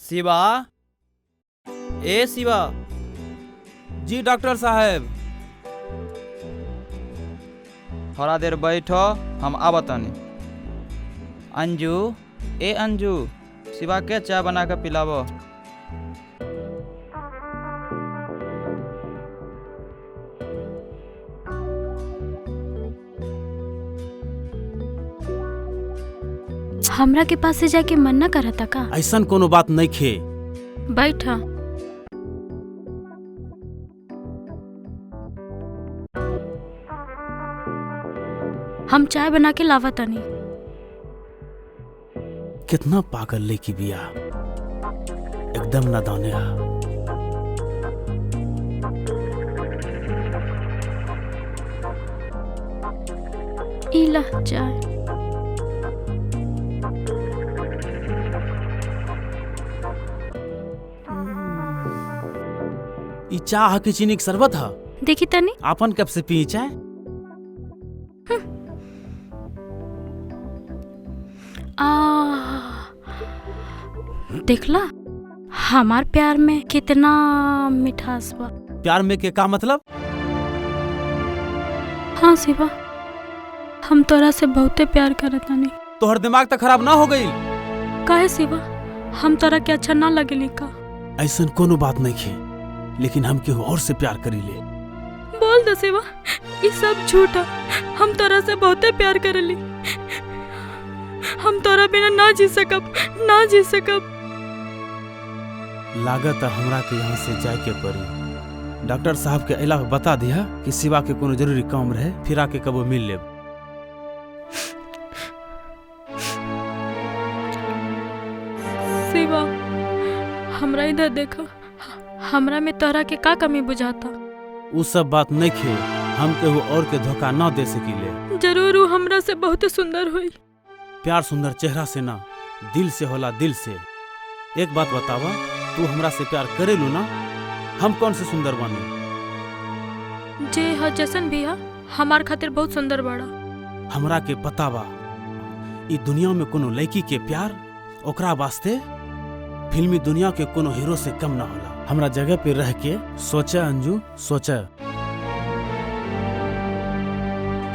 शिवा, ए शिवा। जी डॉक्टर साहब। थोड़ा देर बैठो, हम आवतनी। अंजू, ए अंजू, शिवा के चाय बना के पिलावो। हमरा के पास से जाके मन ना करता का? ऐसन कोनो बात नहीं खे। बैठा। हम चाय बना के लावा तनी। कितना पागल लेकी बिया, एकदम नादाने हा। इला चाय। ई चाह की चीनी के शरबत हा? देखी तनी। आपन कब से पी चाय? देखला हमार प्यार में कितना मिठास बा। प्यार में के का मतलब? हाँ शिवा, हम तोरा से बहुते प्यार करतानी। तोहर दिमाग तो खराब ना हो गई? काहे शिवा, हम तोरा के अच्छा ना लगेली का? ऐसन कोनो बात नहीं खे, लेकिन हम केहू और से प्यार करी ले। बोल दे शिवा, ये सब झूठा। हम तोरा से बहुते प्यार करेली। हम तोरा बिना ना जी सकब, ना जी सकब। लागत हमरा के यहाँ से जाए के पड़ी। डॉक्टर साहब के अला बता दिया कि शिवा के कोनो जरूरी काम रहे, फिर आके कबो मिल लेब। शिवा, हमरा इधर देखो, हमरा में तोरा के का कमी बुझाता? उ सब बात नहीं खे, हम केहू और के धोखा ना दे सकीले। जरूर वो हमरा से बहुत सुंदर हुई। प्यार सुंदर चेहरा से ना, दिल से होला, दिल से। एक बात बतावा, तू हमरा से प्यार करेलू ना? हम कौन से सुंदर बानी? जे ह जसन भी ह हमार खातिर बहुत सुंदर बड़ा। हमरा के पता बा, ई दुनिया में कोनो लड़की के प्यार ओकरा वास्ते फिल्मी दुनिया के कोनो हीरो से कम ना होला। हमरा जगह पे रह के सोचा अंजू, सोचा।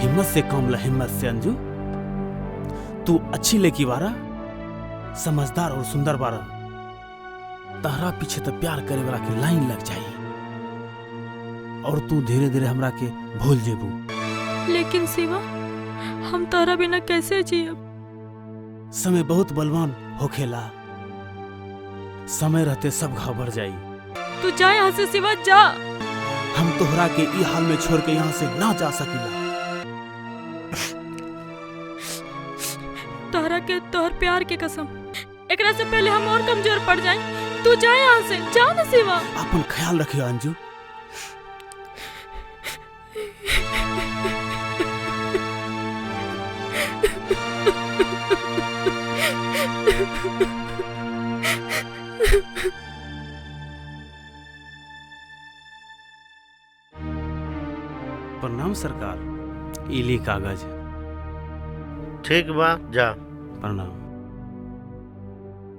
हिम्मत से काम ला, हिम्मत से अंजू। तू अच्छी लड़की बारा, समझदार और सुंदर बारा। तहरा पीछे तो प्यार करे वाला के लाइन लग जाई और तू धीरे धीरे हमरा के भूल जेबू। लेकिन शिवा, हम तोहरा बिना कैसे जियब? समय बहुत बलवान होखेला, समय रहते सब घाव बढ़ जाई। तू जा यहाँ से शिवा, जा। हम तोहरा के ई हाल में छोड़ के यहाँ से ना जा सकीला। तोहरा के तोहर प्यार के कसम, एकरा से पहले हम और कमजोर पड़ जाए। तू जा यहाँ से, जा ना शिवा। अपन ख्याल रखियो अंजू। प्रणाम सरकार। इली कागज। ठीक बा, जा। प्रणाम।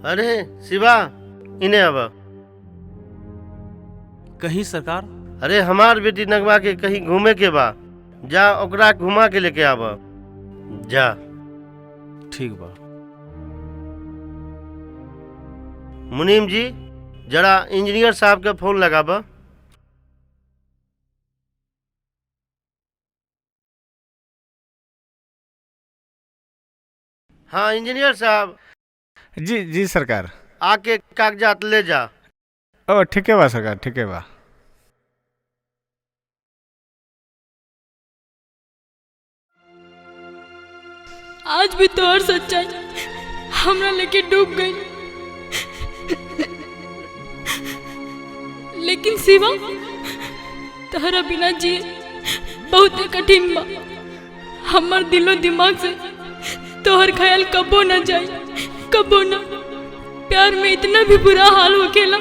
अरे शिवा, इन्हें अब कहीं सरकार? अरे हमार बेटी नगमा के कहीं घूमे के बा, जा ओकरा घुमा के लेके आब, जा। ठीक बा। मुनीम जी, जरा इंजीनियर साहब के फोन लगाब। हाँ इंजीनियर साहब। जी जी सरकार। आके कागजात ले जा। ओ ठीक है बा सरकार, ठीक है बा। आज भी तोहर सच्चाई हमरा लेके डूब गई। लेकिन शिवा, तहरा बिना जिए बहुत कठिन बा। हमर दिलो दिमाग से तोहर ख्याल कबो न जाए, कबो न। प्यार में इतना भी बुरा हाल होखेला,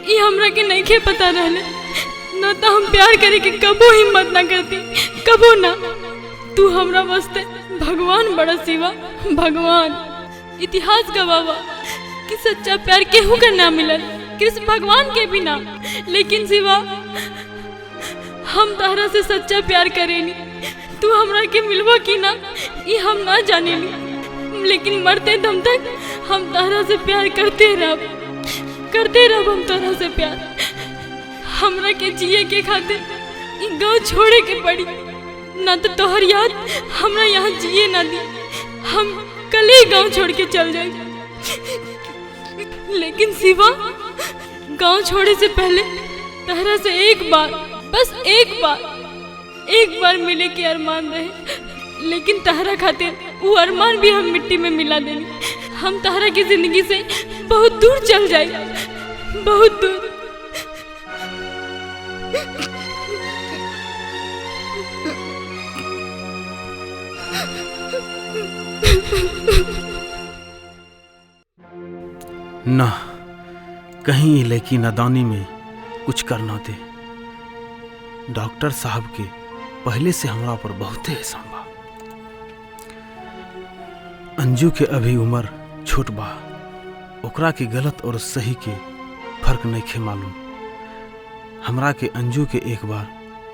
ये हमरा के नहीं खे पता रहले। न तो हम प्यार करे के कबो हिम्मत ना करती, कबो ना। तू हमरा वास्ते भगवान बड़ा शिवा, भगवान। इतिहास गवावा कि सच्चा प्यार केहू का ना मिलल, कृष्ण भगवान के भी ना। लेकिन शिवा, हम तहरा से सच्चा प्यार करेनी। तू हमरा के मिलवा की ना, ये हम ना जानेली। लेकिन मरते दम तक हम तहरा से प्यार करते रह हम तहरा से प्यार। हमरा के जिए के खातिर ये गाँव छोड़े के पड़ी, ना तो तोहर याद हमरा यहाँ जिए ना दी। हम कल ही गाँव छोड़ के चल जाए। लेकिन शिवा, गाँव छोड़े से पहले तहरा से एक बार, बस एक बार मिले के अरमान रहे। लेकिन तहरा खातिर वो अरमान भी हम मिट्टी में मिला देनी। हम तहरा की जिंदगी से बहुत दूर चल जाए, बहुत दूर। ना, कहीं ये लड़की नादानी में कुछ करना दे। डॉक्टर साहब के पहले से हमरा पर बहुत एहसान बा। अंजू के अभी उम्र छोट बा, ओकरा के गलत और सही के फर्क नहीं खे मालूम। हमरा के अंजू के एक बार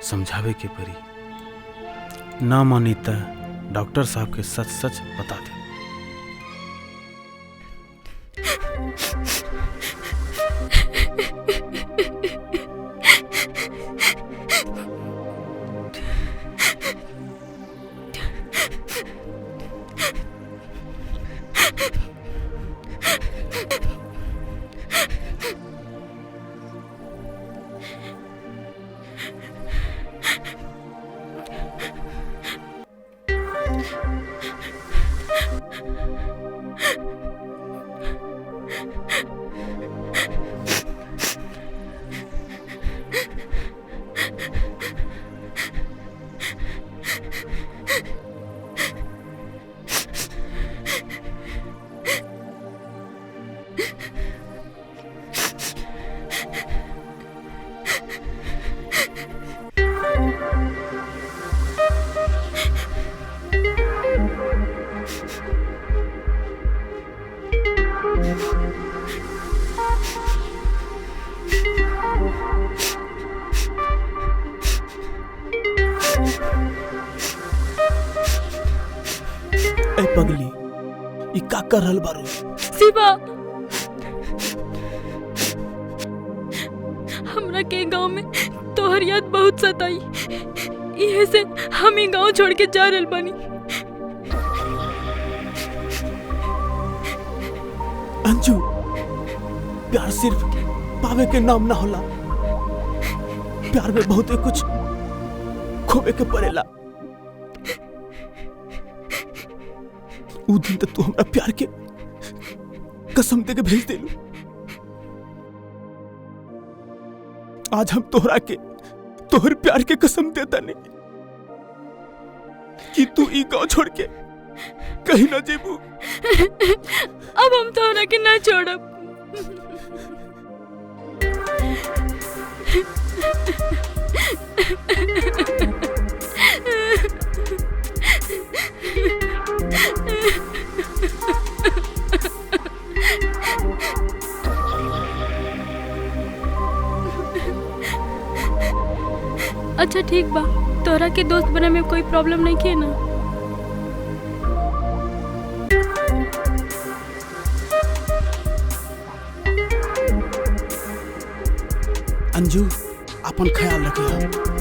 समझावे के पड़ी। ना मानी त डॉक्टर साहब के सच सच बता दे। ई का कर रहल बारू? शिवा, हमरा के गांव में तोहर याद बहुत सताई, इहे से हम ही गांव छोड़ के जा रहल बानी। अंजू, प्यार सिर्फ पावे के नाम ना होला, प्यार में बहुत कुछ खोवे के पड़ेला। उ दिन तक तू हमरा प्यार के कसम दे के भेज देलू। आज हम तोहरा के तोहर प्यार के कसम देता नहीं कि तू ई गांव छोड़ के कहीं ना जेबू। अब हम तोहरा के ना छोड़ब। अच्छा ठीक बा, तोहरा के दोस्त बने में कोई प्रॉब्लम नहीं के ना? अंजू, अपन ख्याल रखिए।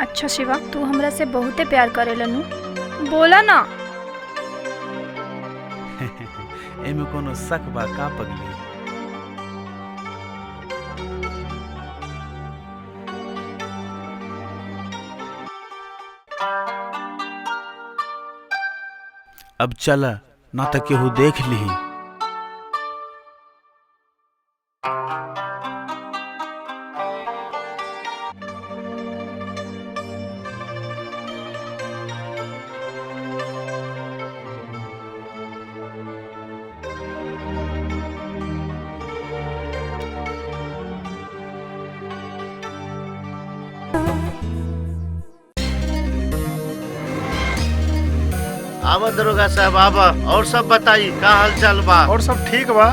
अच्छा शिवा, तू हमरा से बहुते प्यार करेला नु, बोला ना। एमे कोनो शक बा का पगली? अब चला ना तो केहू देख ली। आवा दरोगा साहब, आवा। और सब बताई का हाल चाल बा? और सब ठीक बा।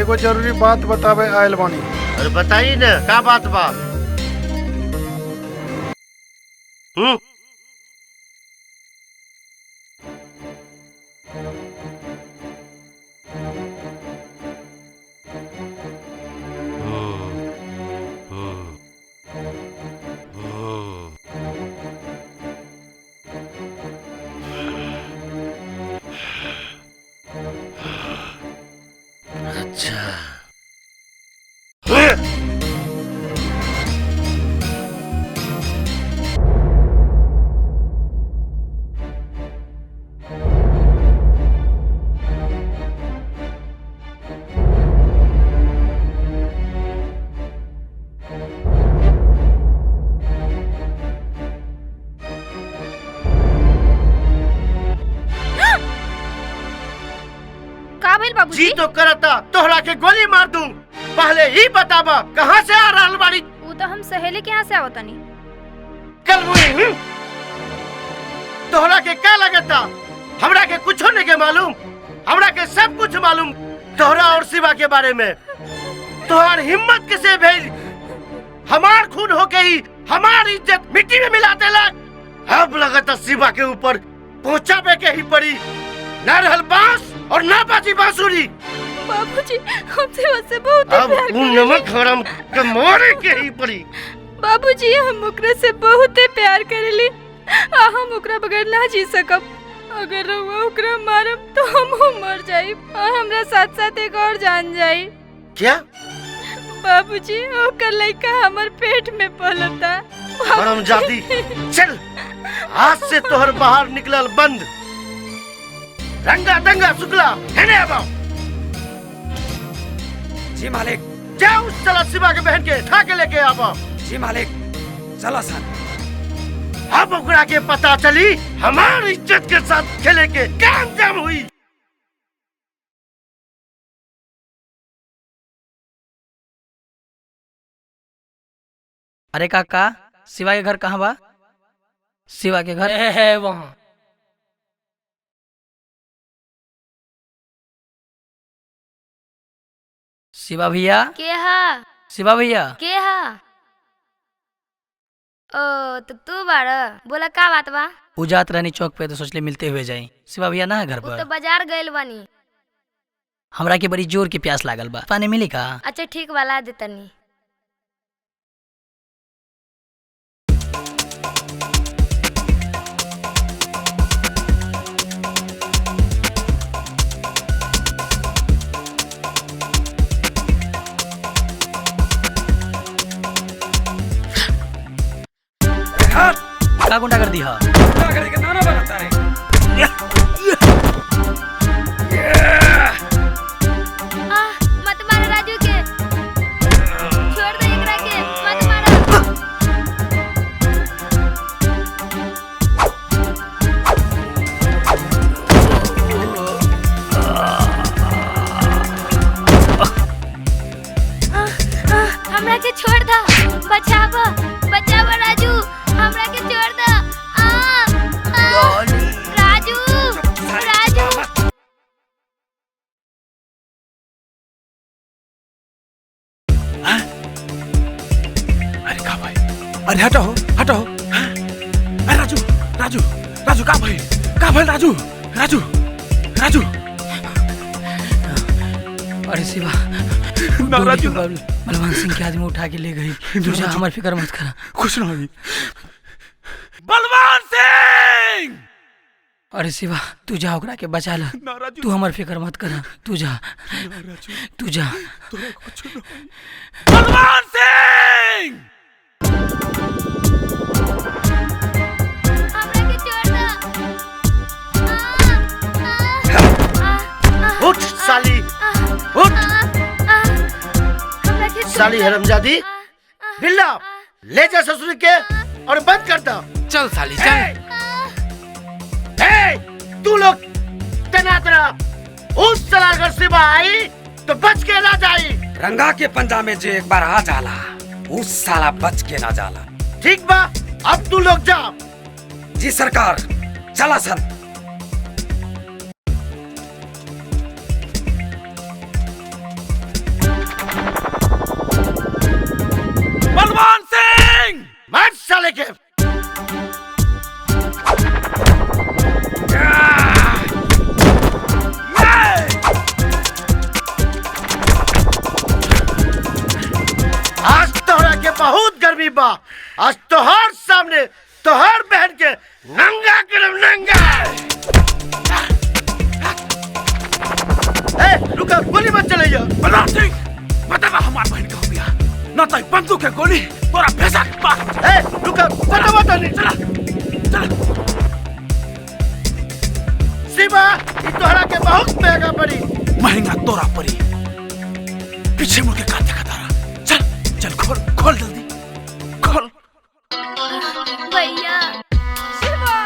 एगो जरूरी बात बतावे आयल बानी। अरे बताई ना, का बात बा? जी तो करता तोहरा के गोली मार दूं। पहले ही बताबा कहां से आ रहल बाड़ी? वो तो हम सहेली के यहाँ से आवतनी। कल मुई तोहरा के क्या लगता? हमरा के कुछ नहीं के मालूम, हमरा के सब कुछ मालूम तोहरा और शिवा के बारे में। तोहर हिम्मत किसे भेल हमार खून हो के ही हमार इज्जत मिट्टी में मिला देला। अब लगता शिवा के ऊपर पहुंचावे के ही पड़ी। ना रहल बांस और ना बाजी बांसुरी। बाबूजी, हमसे वैसे बहुत अब उन नमक हराम के मारे के ही पड़ी। बाबूजी, हम ओकरा से बहुत प्यार करेली, हम ओकरा बगैर ना जी सकब। अगर वो ओकरा मारब तो हम मर जाइब और हमरा साथ साथ एक और जान जाई। क्या? बाबूजी, ओकर लड़का हमर पेट में पलता। हरामजादी, चल आज से तोहर बाहर निकलल बंद। रंगा दंगा शुक्ला हेने आवा। जी मालिक। जाओ उस चला शिवा के बहन के उठा के लेके आवा। जी मालिक, चलो सर। अब ओकरा के पता चली हमार इज्जत के साथ खेले के क्या अंजाम हुई। अरे काका, शिवा के घर कहाँ बा? शिवा के घर है वहाँ। शिवा भैया, के हा? शिवा भैया, के हा? ओ तो तू बाड़ा, बोला का बात बा? उजात रानी चौक पे तो सोचले मिलते हुए जाई। शिवा भैया ना है घर वो पर? तो बाजार गइल बानी। हमरा के बड़ी जोर की प्यास लागल बा, पानी मिली का? अच्छा ठीक बा, ला देतनी। का गुंडा कर दी? नाना बनाता है। मत मारो राजू के, छोड़ दे एकरा के, मत मारो। हमरा के छोड़ दा, बचावा बचावा राजू, हमरा के छोड़ दा। राजू राजू अरे का भाई, अरे हटाओ हटाओ। अरे राजू राजू राजू का भाई राजू राजू राजू। अरे शिवा, ना राजू, बलवान सिंह के आदमी उठा के ले गई। तुझे हमारी फिक्र मत करा। खुश ना होगी। बलवान सिंह! अरे शिवा, तू जा ओकरा के बचा ला। तू हमारी फिक्र मत करा, तू जा तू जा। बलवान सिंह! हमरा के छोड़ दा। उठ साली, उठ साली हरामजादी। बिल्ला ले जा ससुर के और बंद कर दो। चल साली चल। तू लोग तना उस साला अगर शिवा आई तो बच के ना जाई। रंगा के पंजा में जो एक बार आ जाला, उस साला बच के ना जाला। ठीक बा, अब तू लोग जा। जी सरकार, चला सन। बलवान सिंह! मार साले के। आज तोहरा के बहुत गर्मी बा। आज तोहर सामने तोहर बहन के नंगा करम नंगा। रुका, गोली मत चलाइए। बलवान सिंह, बतावा हमार बहन का हो गया ना तो बंदूक के गोली तोरा भेजा के पास। रुका, बतावा तो नहीं। चला चला। शिवा, ये तोहरा के बहुत महंगा पड़ी। महंगा तोरा पड़ी। पीछे मुड़ के का देखा तारा? चल चल, खोल खोल जल्दी खोल। भैया शिवा,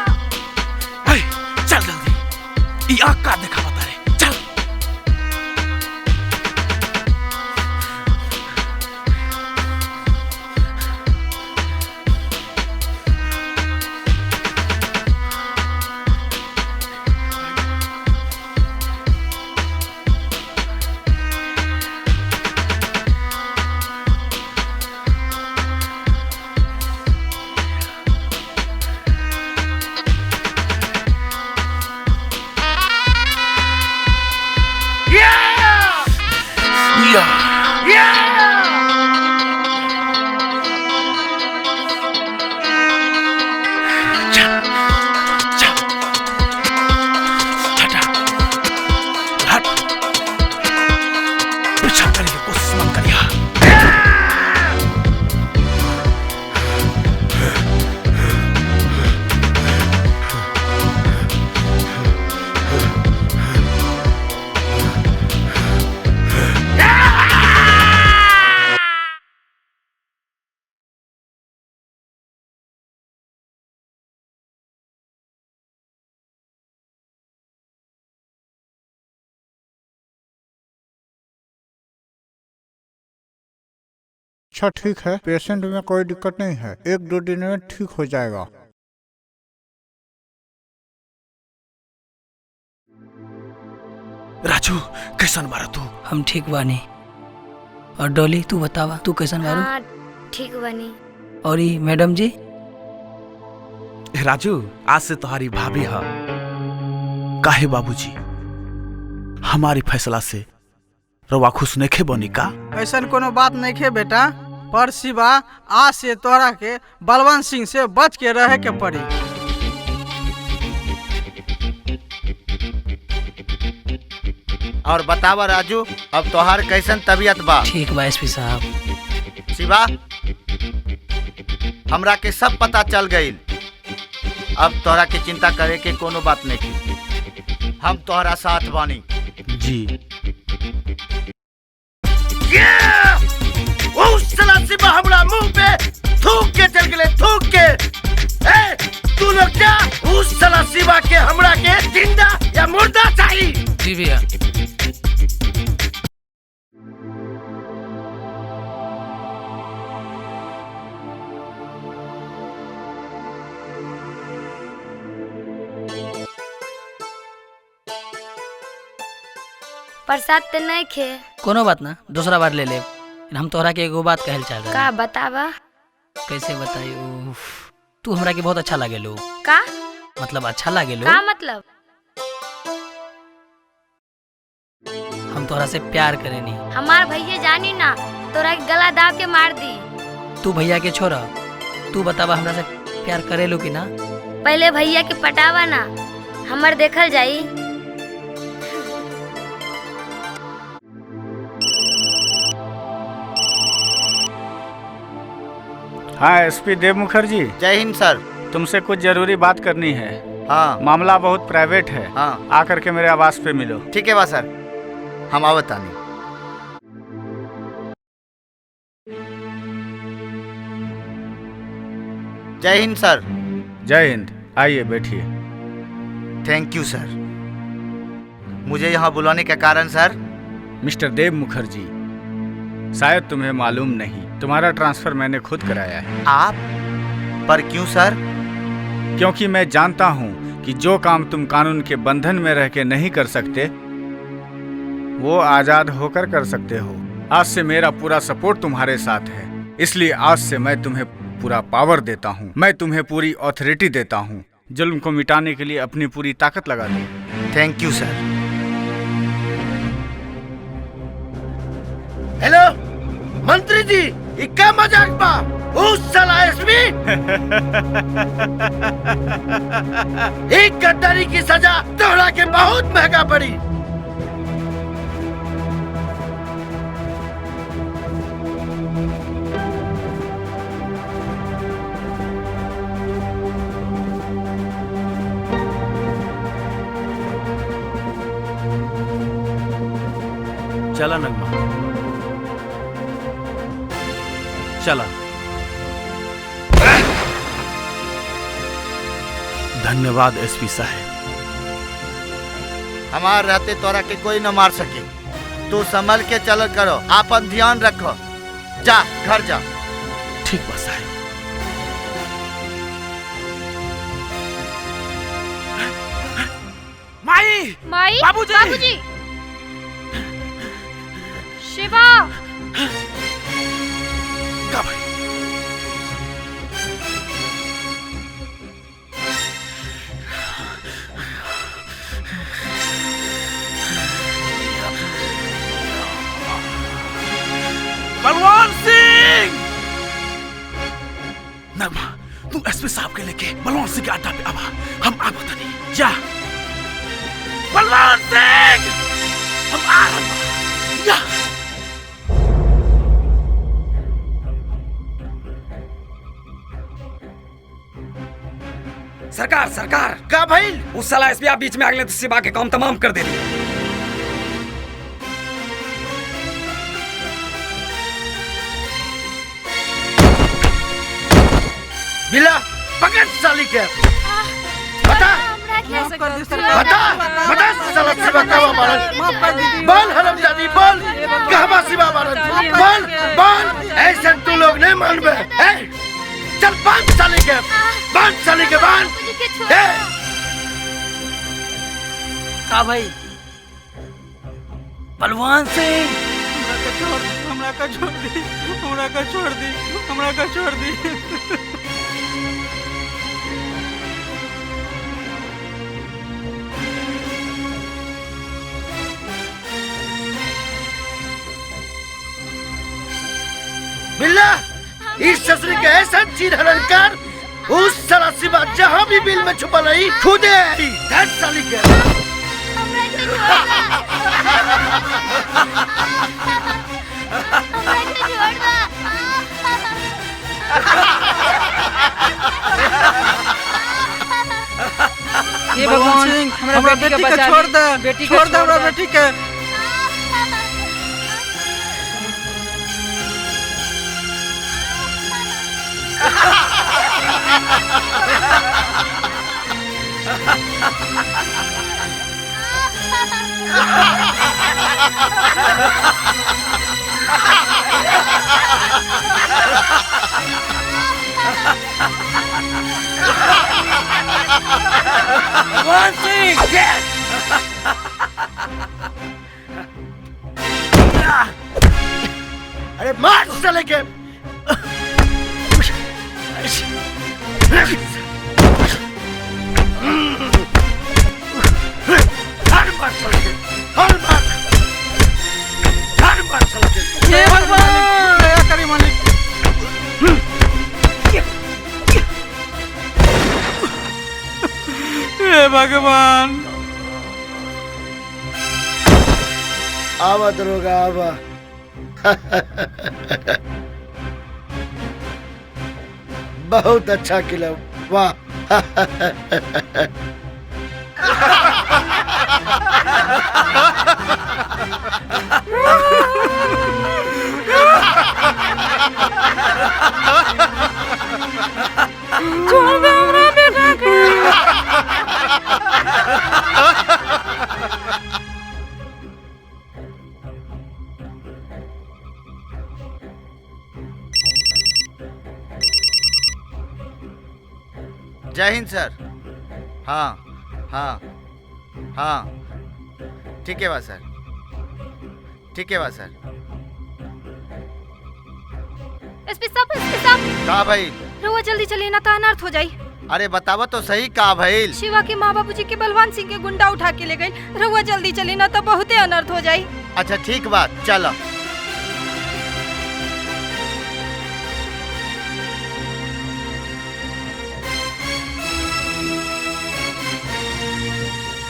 चल जल्दी। ये आँख का देखा बता रहे। चल। अच्छा ठीक है, पेशेंट में कोई दिक्कत नहीं है, 1-2 दिन में ठीक हो जाएगा। राजू कैसन बारा तू? हम ठीक बानी। और डॉली तू बतावा, तू कैसन बारू? हाँ ठीक बनी। और ये मैडम जी? राजू आज से तुम्हारी भाभी है। काहे बाबूजी हमारी फैसला से रवा खुश नहीं खे बनी का? ऐसा कोनो बात नहीं खे बेटा, पर शिवा आज से तोहरा के बलवंत सिंह से बच के रहे के पड़ी। और बतावा राजू, अब तोहार कैसन तबीयत बा? ठीक बा एसपी साहब। शिवा, हमरा के सब पता चल गईल। अब तोहरा के चिंता करे के कोनो बात नहीं की, हम तोहरा साथ बानी। जी साला शिवा हमरा मुंह पे थूक के चल गए, थूक के। ए, तू लोग जा, उस साला शिवा के हमरा के जिंदा या मुर्दा चाहिए। जी भैया। प्रसाद ते नहीं खे। कोनो बात ना, दूसरा बार ले ले। हम तोहरा के एगो बात कहल चाह रहे। का बतावा? कैसे बताई? तू हमरा के बहुत अच्छा लागे लो। का मतलब अच्छा लागे लो? का मतलब? हम तोहरा से प्यार करेनी। हमार भैया जानी ना तोरा के गला दाब के मार दी। तू भैया के छोरा, तू बतावा हमरा से प्यार करे लो कि ना? पहले भैया के पटावा ना, हमर देखल जाई। हाँ एसपी देव मुखर्जी। जय हिंद सर। तुमसे कुछ जरूरी बात करनी है। हाँ। मामला बहुत प्राइवेट है। हाँ। आकर के मेरे आवास पे मिलो। ठीक है बा सर, हम आवत आनी। जय हिंद सर। जय हिंद, आइए बैठिए। थैंक यू सर। मुझे यहाँ बुलाने का कारण सर? मिस्टर देव मुखर्जी, शायद तुम्हें मालूम नहीं, तुम्हारा ट्रांसफर मैंने खुद कराया है। आप? पर क्यों सर? क्योंकि मैं जानता हूँ कि जो काम तुम कानून के बंधन में रह के नहीं कर सकते, वो आजाद होकर कर सकते हो। आज से मेरा पूरा सपोर्ट तुम्हारे साथ है, इसलिए आज से मैं तुम्हें पूरा पावर देता हूँ, मैं तुम्हें पूरी ऑथोरिटी देता हूँ। जुल्म को मिटाने के लिए अपनी पूरी ताकत लगा दो। Thank you sir. हेलो मंत्री जी, इक्का मजाक बा? उस साला एसपी एक गद्दारी की सजा तोहरा के बहुत महंगा पड़ी। चला नगमा, चला। धन्यवाद एसपी साहब। हमार रहते तोरा के कोई न मार सके। तू संभल के चल करो, आपन ध्यान रखो। जा घर जा। ठीक बा साहब। माई, माई, बाबूजी, बाबूजी, शिवा। का भाई? बलवान सिंह! नरमा, तू एसपी साहब के लेके बलवान सिंह के अड्डा पे आवा। हम आ बता नहीं। जा बलवान सिंह, हम आ रहे हैं। जा। सरकार, सरकार का भाई? उस साला एसपी आप बीच में आ गए तो शिवा के काम तमाम कर देंगे। बिला पकड़ साली के। बता बता बता साला शिवा कहवा मारन? बोल हरामजादी, बोल कहवा शिवा मारन? बोल बोल। ऐसे तू नहीं मानबे। चल बांध साले के, बांध साले के, बांध। का भाई बलवान सिंह हमरा का छोड़ दी, हमरा का छोड़ दी, हमरा का छोड़ दी। बिल्ला इस ससुरी के ऐसा चीर हरण कर, उस साला सिवा जहाँ भी बिल में छुपा नहीं खुदे आई। धर साली के। ये भगवान हमरा बेटी के छोड़ दे, बेटी छोड़ दे हमरा बेटी के। भगवान सिंह अरे मार साले के। हर मार साले के, हर मार, हर मार साले के। हे भगवान दया करी मालिक। हे भगवान। आवा दरोगा आवा। बहुत अच्छा किला, वाह। छोड़ दे हमरा बेटा के। जय हिंद सर। हाँ हाँ हाँ ठीक है बा सर, ठीक है बा सर। एसपी साहब का भाई? रहुआ जल्दी चलिए ना तो अनर्थ हो जाई। अरे बतावा तो सही का भाई? शिवा के माँ बाबूजी के बलवान सिंह के गुंडा उठा के ले गए। रहुआ जल्दी चलिए ना तो बहुते अनर्थ हो जाई। अच्छा ठीक बात, चलो।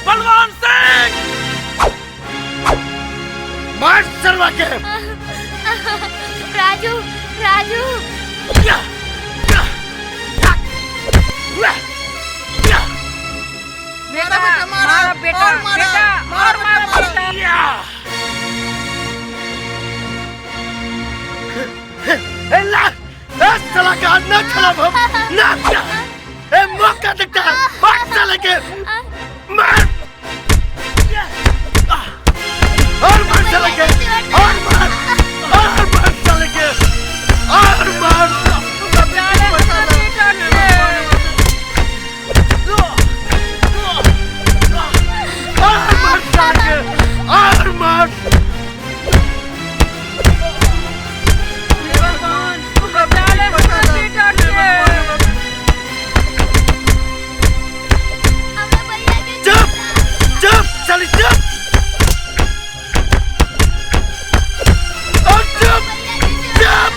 बलवान सिंह मार सरवा के। राजू राजू बेटा मारा बेटा बेटा मार मार बेटा। साला का ना खराब हो ना। ए मौका देखता है, मार साले के, मार और मार साले के, और मार साले के, और मार। और मार। चुप चुप साली चुप। और चुप चुप।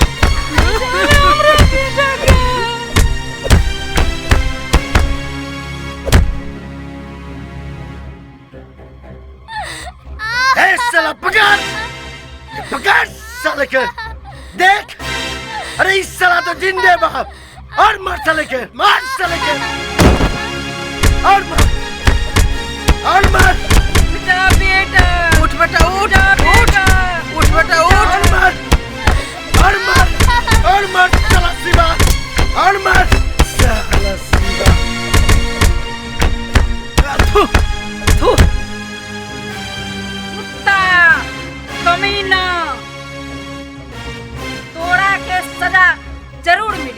साला पकड़ पकड़ साले के। देख अरे इस साला तो जिंदे बाप। और मार साले के, मार साले के, और मार, और मार। बेटा बेटा उठ बेटा उठ, बेटा उठ बेटा उठ। और मार, और मार, और मार साला शिवा, और मार साला शिवा। थू कुत्ता कमीना, तोरा के सजा जरूर मिली।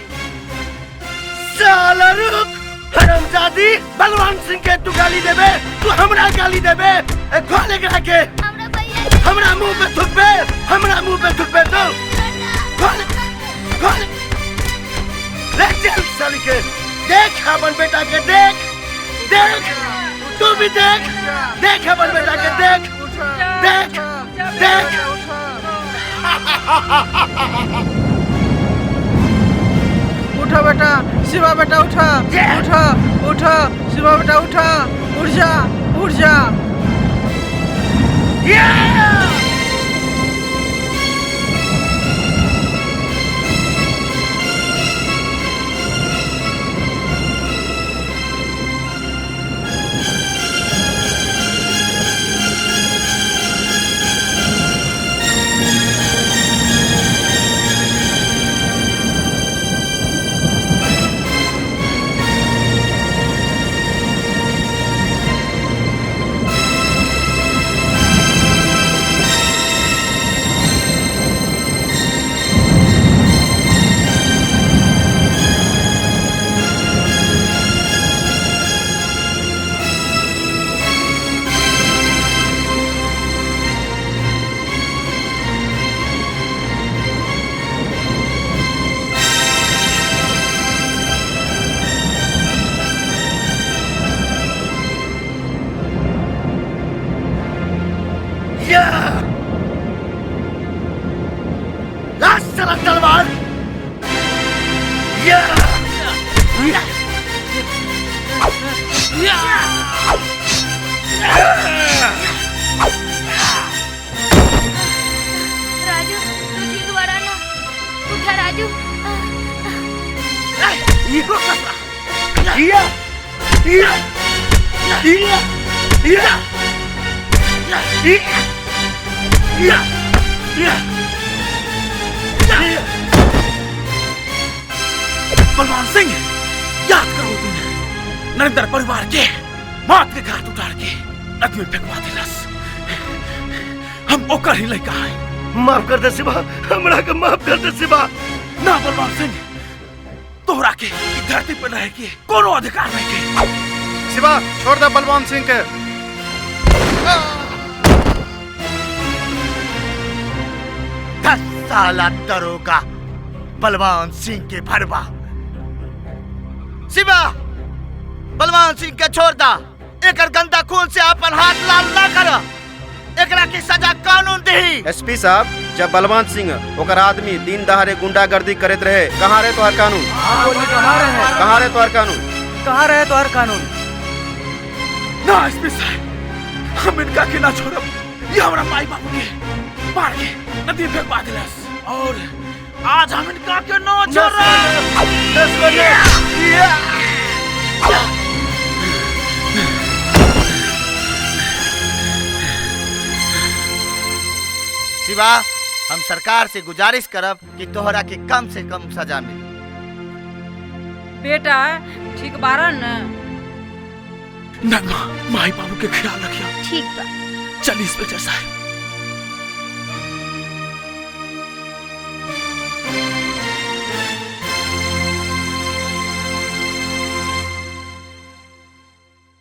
साला रुक हरामजादी, बलवान सिंह के तू गाली देबे, तू हमरा गाली देबे। खोले करा के हमरा मुंह पे थुकबे, हमरा मुंह पे थुकबे तो खोल खोल ले चल साली के। देख अपन बेटा के, देख देख तू भी देख, देख अपन बेटा के, देख देख देख। उठा बेटा, शिवा बेटा उठा, उठा उठा, शिवा बेटा उठा, उठ जा उठ जा। तलवार राजू तू ठीक बारा ना? उठा राजू। बलवान सिंह, याद करो तुमने नरेंद्र परिवार के मौत के घाट उतार के नदी में फेंकवा दिलस। हम ओकर ही लड़का है। माफ कर दे शिवा, हमरा के माफ कर दे शिवा। ना बलवान सिंह, तोहरा के इस धरती पर रहे के कोनो अधिकार नहीं के। शिवा छोड़ दे बलवान सिंह के। साला दरोगा बलवान सिंह के भरवा। शिवा बलवान सिंह के छोड़ दा, एकर गंदा खून से अपन हाथ लाल ना कर, एकरा की सजा कानून दही। एसपी साहब, जब बलवान सिंह ओकर आदमी दिन दहाड़े गुंडागर्दी करते रहे, कहाँ रहे तोहर कानून? कहाँ रहे तोहर कानून? कहाँ रहे तोहर कानून? ना एसपी साहब, हम इनका के ना छोड़ब। ये हमरा माई बाबू के मार के नदी में फेंकवा दिलस और आज हम इनका के ना छोड़ब। शिवा, हम सरकार से गुजारिश करब कि तोहरा के कम से कम सजा मिले। बेटा ठीक बारा न? माई बाबू के ख्याल रखिया। ठीक बा। चल इंस्पेक्टर साहब।